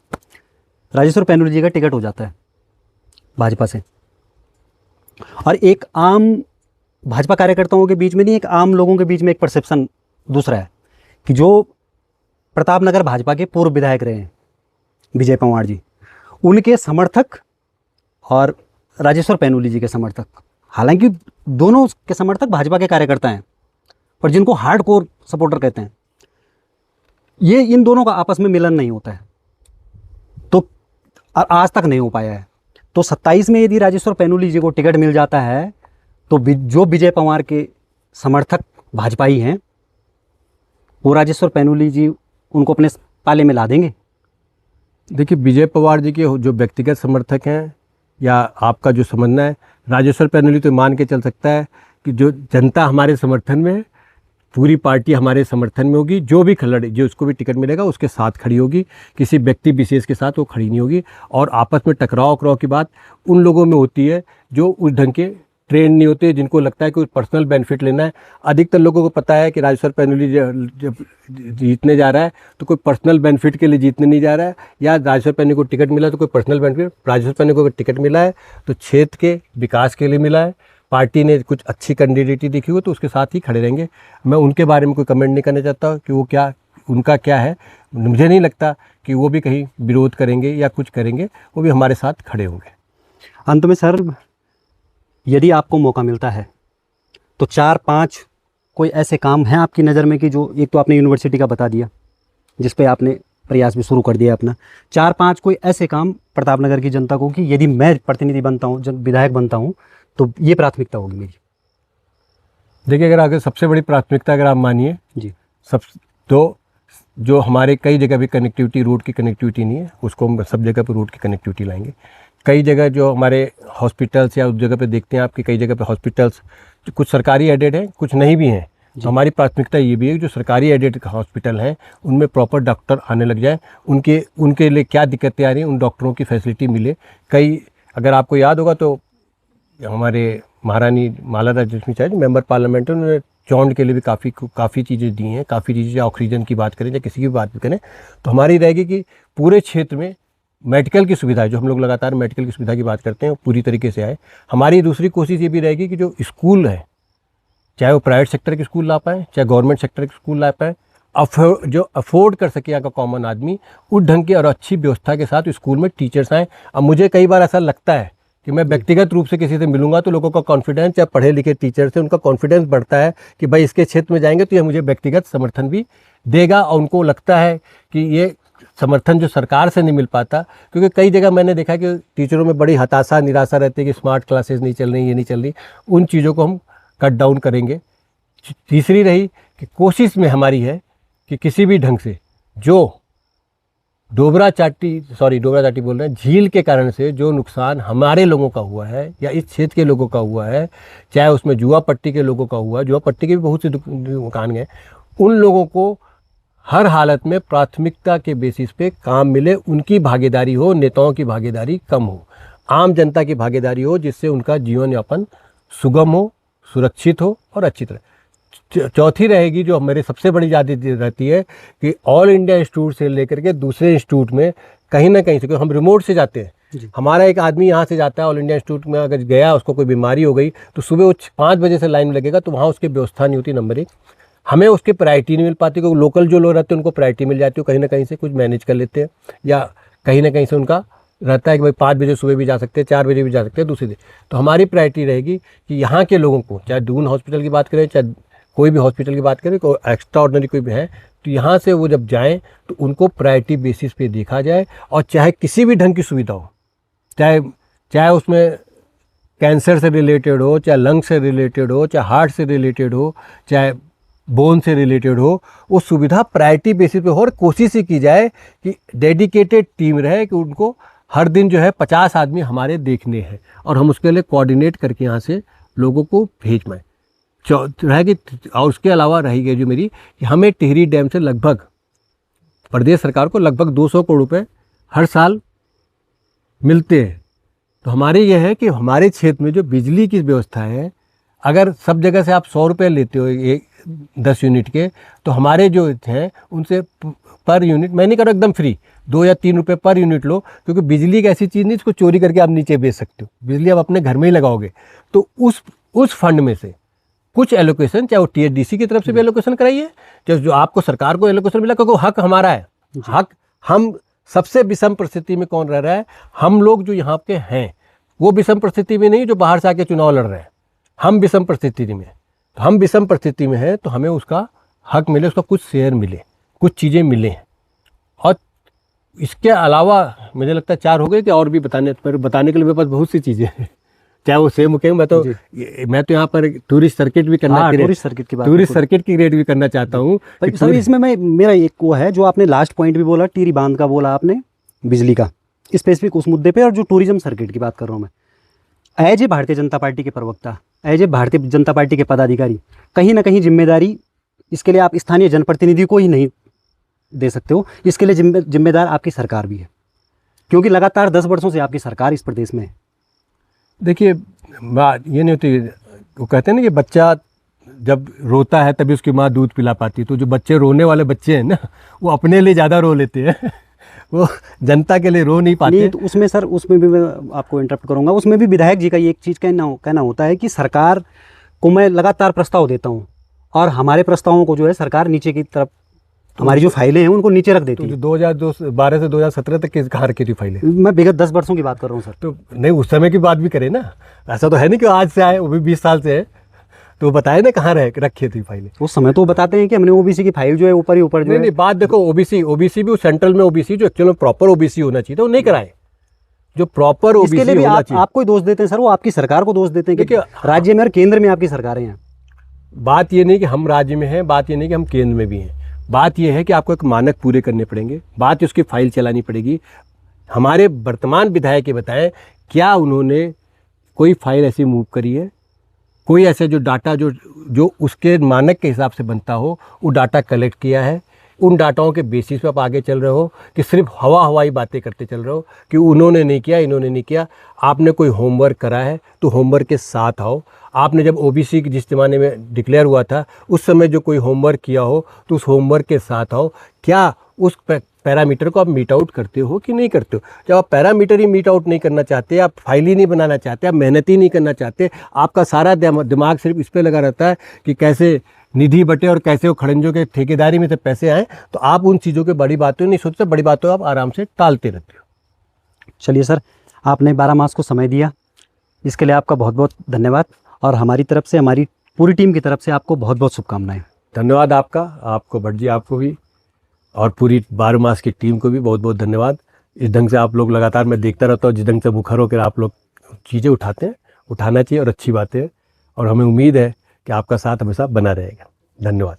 राजेश्वर पैनुली जी का टिकट हो जाता है भाजपा से, और एक आम भाजपा कार्यकर्ताओं के बीच में नहीं, एक आम लोगों के बीच में एक परसेप्शन दूसरा है कि जो प्रतापनगर भाजपा के पूर्व विधायक रहे हैं विजय पंवार जी, उनके समर्थक और राजेश्वर पैनुली जी के समर्थक, हालांकि दोनों के समर्थक भाजपा के कार्यकर्ता हैं पर जिनको हार्ड कोर सपोर्टर कहते हैं, ये इन दोनों का आपस में मिलन नहीं होता है, तो आज तक नहीं हो पाया है। तो 27 में यदि राजेश्वर पैनुली जी को टिकट मिल जाता है तो जो विजय पंवार के समर्थक भाजपाई हैं वो राजेश्वर पैनुली जी उनको अपने पाले में ला देंगे। देखिए, विजय पवार जी के जो व्यक्तिगत समर्थक हैं या आपका जो समझना है, राजेश्वर पैनुली तो मान के चल सकता है कि जो जनता हमारे समर्थन में है, पूरी पार्टी हमारे समर्थन में होगी, जो भी खिलाड़ी जो उसको भी टिकट मिलेगा उसके साथ खड़ी होगी, किसी व्यक्ति विशेष के साथ वो खड़ी नहीं होगी। और आपस में टकराव की बात उन लोगों में होती है जो उस ढंग के ट्रेंड नहीं होते, जिनको लगता है कि पर्सनल बेनिफिट लेना है। अधिकतर लोगों को पता है कि राजेश्वर पैनुली जब जीतने जा रहा है तो कोई पर्सनल बेनिफिट के लिए जीतने नहीं जा रहा है, या राजेश्वर पैनुली को टिकट मिला तो कोई पर्सनल बेनिफिट। राजेश्वर पैनुली को टिकट मिला है तो क्षेत्र के विकास के लिए मिला है, पार्टी ने कुछ अच्छी कैंडिडेटी देखी हो तो उसके साथ ही खड़े रहेंगे। मैं उनके बारे में कोई कमेंट नहीं करना चाहता कि वो क्या, उनका क्या है। मुझे नहीं लगता कि वो भी कहीं विरोध करेंगे या कुछ करेंगे, वो भी हमारे साथ खड़े होंगे। अंत में सर, यदि आपको मौका मिलता है तो 4-5 कोई ऐसे काम हैं आपकी नज़र में कि जो, एक तो आपने यूनिवर्सिटी का बता दिया जिस पे आपने प्रयास भी शुरू कर दिया अपना, 4-5 कोई ऐसे काम प्रतापनगर की जनता को कि यदि मैं प्रतिनिधि बनता हूँ, जब विधायक बनता हूँ तो ये प्राथमिकता होगी मेरी। देखिए, अगर सबसे बड़ी प्राथमिकता अगर आप मानिए जी, सब तो जो हमारे कई जगह भी कनेक्टिविटी, रोड की कनेक्टिविटी नहीं है, उसको हम सब जगह पर रोड की कनेक्टिविटी लाएंगे। कई जगह जो हमारे हॉस्पिटल्स या उस जगह पे देखते हैं आपकी, कई जगह पे हॉस्पिटल्स कुछ सरकारी एडेड हैं, कुछ नहीं भी हैं। तो हमारी प्राथमिकता ये भी है कि जो सरकारी एडेड हॉस्पिटल हैं उनमें प्रॉपर डॉक्टर आने लग जाए। उनके लिए क्या दिक्कतें आ रही हैं, उन डॉक्टरों की फैसिलिटी मिले। कई, अगर आपको याद होगा तो हमारे महारानी माला राज्यलक्ष्मी शाह जो मेंबर पार्लियामेंट है, उन्होंने चौंड के लिए भी काफ़ी चीज़ें दी हैं, काफ़ी चीज़ें, ऑक्सीजन की बात करें या किसी की भी बात करें, तो हमारी रहेगी कि पूरे क्षेत्र में मेडिकल की सुविधा, जो हम लोग लगातार मेडिकल की सुविधा की बात करते हैं, वो पूरी तरीके से आए। हमारी दूसरी कोशिश ये भी रहेगी कि जो स्कूल है, चाहे वो प्राइवेट सेक्टर के स्कूल ला पाएँ, चाहे गवर्नमेंट सेक्टर के स्कूल ला पाएँ, जो अफोर्ड कर सके यहाँ का कॉमन आदमी, उस ढंग की और अच्छी व्यवस्था के साथ स्कूल में टीचर्स आएँ। अब मुझे कई बार ऐसा लगता है कि मैं व्यक्तिगत रूप से किसी से मिलूंगा तो लोगों का कॉन्फिडेंस, या पढ़े लिखे टीचर से उनका कॉन्फिडेंस बढ़ता है कि भाई इसके क्षेत्र में जाएंगे तो ये मुझे व्यक्तिगत समर्थन भी देगा, और उनको लगता है कि ये समर्थन जो सरकार से नहीं मिल पाता। क्योंकि कई जगह मैंने देखा कि टीचरों में बड़ी हताशा, निराशा रहती है कि स्मार्ट क्लासेस नहीं चल रही, ये नहीं चल रही। उन चीज़ों को हम कट डाउन करेंगे। तीसरी रही कि कोशिश में हमारी है कि किसी भी ढंग से जो डोबरा चाटी बोल रहे हैं, झील के कारण से जो नुकसान हमारे लोगों का हुआ है या इस क्षेत्र के लोगों का हुआ है, चाहे उसमें जुआ पट्टी के लोगों का हुआ, जुआ पट्टी के भी बहुत से मकान गए, उन लोगों को हर हालत में प्राथमिकता के बेसिस पे काम मिले, उनकी भागीदारी हो, नेताओं की भागीदारी कम हो, आम जनता की भागीदारी हो, जिससे उनका जीवन यापन सुगम हो, सुरक्षित हो और अच्छी तरह। चौथी रहेगी जो मेरे सबसे बड़ी याद रहती है कि ऑल इंडिया इंस्टीट्यूट से लेकर के दूसरे इंस्टीट्यूट में कहीं ना कहीं से, क्योंकि हम रिमोट से जाते हैं, हमारा एक आदमी यहाँ से जाता है ऑल इंडिया इंस्टीट्यूट में, अगर गया उसको कोई बीमारी हो गई तो सुबह वो 5 बजे से लाइन में लगेगा, तो वहाँ उसकी व्यवस्था नहीं होती। नंबर 1, हमें उसकी प्रायोरिटी नहीं मिल पाती, क्योंकि लोकल जो लोग रहते हैं उनको प्रायोरिटी मिल जाती है, कहीं ना कहीं से कुछ मैनेज कर लेते हैं, या कहीं ना कहीं से उनका रहता है कि भाई 5 बजे सुबह भी जा सकते हैं, 4 बजे भी जा सकते हैं दूसरे दिन। तो हमारी प्रायोरिटी रहेगी कि यहाँ के लोगों को, चाहे दून हॉस्पिटल की बात करें, चाहे कोई भी हॉस्पिटल की बात करें, कोई एक्स्ट्रा ऑर्डिनरी कोई भी है, तो यहाँ से वो जब जाएं तो उनको प्रायोरिटी बेसिस पे देखा जाए, और चाहे किसी भी ढंग की सुविधा हो, चाहे उसमें कैंसर से रिलेटेड हो, चाहे लंग से रिलेटेड हो, चाहे हार्ट से रिलेटेड हो, चाहे बोन से रिलेटेड हो, वो सुविधा प्रायोरिटी बेसिस पे हो, और कोशिश ही की जाए कि डेडिकेटेड टीम रहे कि उनको हर दिन जो है 50 आदमी हमारे देखने हैं, और हम उसके लिए कोऑर्डिनेट करके यहाँ से लोगों को भेज पाएँ। रहेगी। और उसके अलावा रही गई जो मेरी, कि हमें टिहरी डैम से लगभग प्रदेश सरकार को लगभग 200 करोड़ रुपए हर साल मिलते हैं। तो हमारे ये है कि हमारे क्षेत्र में जो बिजली की व्यवस्था है, अगर सब जगह से आप 100 रुपये लेते हो 10 यूनिट के, तो हमारे जो हैं उनसे पर यूनिट, मैं नहीं कर रहा एकदम फ्री, 2 या 3 रुपये पर यूनिट लो, क्योंकि बिजली एक ऐसी चीज़ नहीं इसको चोरी करके आप नीचे बेच सकते हो। बिजली आप अपने घर में ही लगाओगे, तो उस फंड में से कुछ एलोकेशन, चाहे वो THDC की तरफ से भी एलोकेशन कराइए, चाहे जो आपको सरकार को एलोकेशन मिला, क्योंकि हक हमारा है। हक, हम सबसे विषम परिस्थिति में कौन रह रहा है? हम लोग जो यहाँ के हैं, वो विषम परिस्थिति में नहीं जो बाहर से आके चुनाव लड़ रहे हैं। हम विषम परिस्थिति में, तो हम विषम परिस्थिति में हैं, तो हमें उसका हक मिले, उसका कुछ शेयर मिले, कुछ चीज़ें मिलें। और इसके अलावा मुझे लगता है 4 हो गए, कि और भी बताने के लिए मेरे पास बहुत सी चीज़ें हैं, चाहे वो सेम मुकेम। मैं तो यहाँ पर टूरिस्ट सर्किट भी करना, टूरिस्ट सर्किट की रेट भी करना चाहता हूँ सर। इसमें मेरा एक वो है, जो आपने लास्ट पॉइंट भी बोला, टिहरी बांध का बोला आपने, बिजली का स्पेसिफिक उस मुद्दे पे, और जो टूरिज्म सर्किट की बात कर रहा हूँ मैं, as a Bharatiya Janata party के प्रवक्ता, as a Bharatiya Janata party के पदाधिकारी, कहीं ना कहीं जिम्मेदारी इसके लिए आप स्थानीय जनप्रतिनिधि को ही नहीं दे सकते हो, इसके लिए जिम्मेदार आपकी सरकार भी है, क्योंकि लगातार 10 वर्षों से आपकी सरकार इस प्रदेश में है। देखिए, बात ये नहीं होती, वो कहते हैं ना कि बच्चा जब रोता है तभी उसकी माँ दूध पिला पाती, तो जो बच्चे रोने वाले बच्चे हैं ना, वो अपने लिए ज़्यादा रो लेते हैं वो जनता के लिए रो नहीं पाते। नहीं, तो उसमें सर, उसमें भी मैं आपको इंटरप्ट करूंगा, उसमें भी विधायक जी का ये एक चीज़ कहना होता है कि सरकार को मैं लगातार प्रस्ताव देता हूँ, और हमारे प्रस्तावों को जो है सरकार नीचे की तरफ, हमारी जो फाइलें हैं उनको नीचे रख देती है। तो 2012 से 2017 तक किस कहाँ रखी थी फाइलें? मैं विगत 10 वर्षों की बात कर रहा हूँ सर। तो नहीं, उस समय की बात भी करें ना, ऐसा तो है नहीं कि आज से आए, वो भी 20 साल से है, तो बताए ना कहाँ रखी थी फाइलें। उस समय तो बताते हैं कि हमने ओबीसी की फाइल जो है ऊपर ही ऊपर जो नहीं, बात देखो, ओबीसी भी सेंट्रल में ओबीसी जो एक्चुअल में प्रॉपर ओबीसी होना चाहिए, तो नहीं कराए। जो प्रॉपर ओबीसी होना चाहिए, आपको दोष देते हैं सर, वो आपकी सरकार को दोष देते हैं कि राज्य में और केंद्र में आपकी सरकारें हैं। बात ये नहीं कि हम राज्य में हैं, बात ये नहीं कि हम केंद्र में भी हैं, बात यह है कि आपको एक मानक पूरे करने पड़ेंगे, बात उसकी फाइल चलानी पड़ेगी। हमारे वर्तमान विधायक ये बताएं, क्या उन्होंने कोई फाइल ऐसी मूव करी है, कोई ऐसे जो डाटा जो उसके मानक के हिसाब से बनता हो, वो डाटा कलेक्ट किया है? उन डाटाओं के बेसिस पे आप आगे चल रहे हो, कि सिर्फ हवाई बातें करते चल रहे हो कि उन्होंने नहीं किया, इन्होंने नहीं किया? आपने कोई होमवर्क करा है तो होमवर्क के साथ आओ। आपने जब ओबीसी जिस ज़माने में डिक्लेयर हुआ था, उस समय जो कोई होमवर्क किया हो तो उस होमवर्क के साथ आओ। क्या उस पैरामीटर को आप मीट आउट करते हो कि नहीं करते हो? जब आप पैरामीटर ही मीट आउट नहीं करना चाहते, आप फाइल ही नहीं बनाना चाहते, आप मेहनत ही नहीं करना चाहते, आपका सारा दिमाग सिर्फ इस पर लगा रहता है कि कैसे निधि बटे और कैसे वो खड़ंजों के ठेकेदारी में से पैसे आए, तो आप उन चीज़ों के बड़ी बातों नहीं सोचते, बड़ी बातों आप आराम से टालते रहते हो। चलिए सर, आपने 12 मास को समय दिया, इसके लिए आपका बहुत बहुत धन्यवाद, और हमारी तरफ से, हमारी पूरी टीम की तरफ से आपको बहुत बहुत शुभकामनाएं। धन्यवाद आपको भट्ट जी, आपको भी, और पूरी 12 मास की टीम को भी बहुत बहुत धन्यवाद। इस ढंग से आप लोग लगातार, मैं देखता रहता हूँ जिस ढंग से मुखर होकर आप लोग चीज़ें उठाते हैं, उठाना चाहिए और अच्छी बातें हैं, और हमें उम्मीद है कि आपका साथ हमेशा बना रहेगा। धन्यवाद।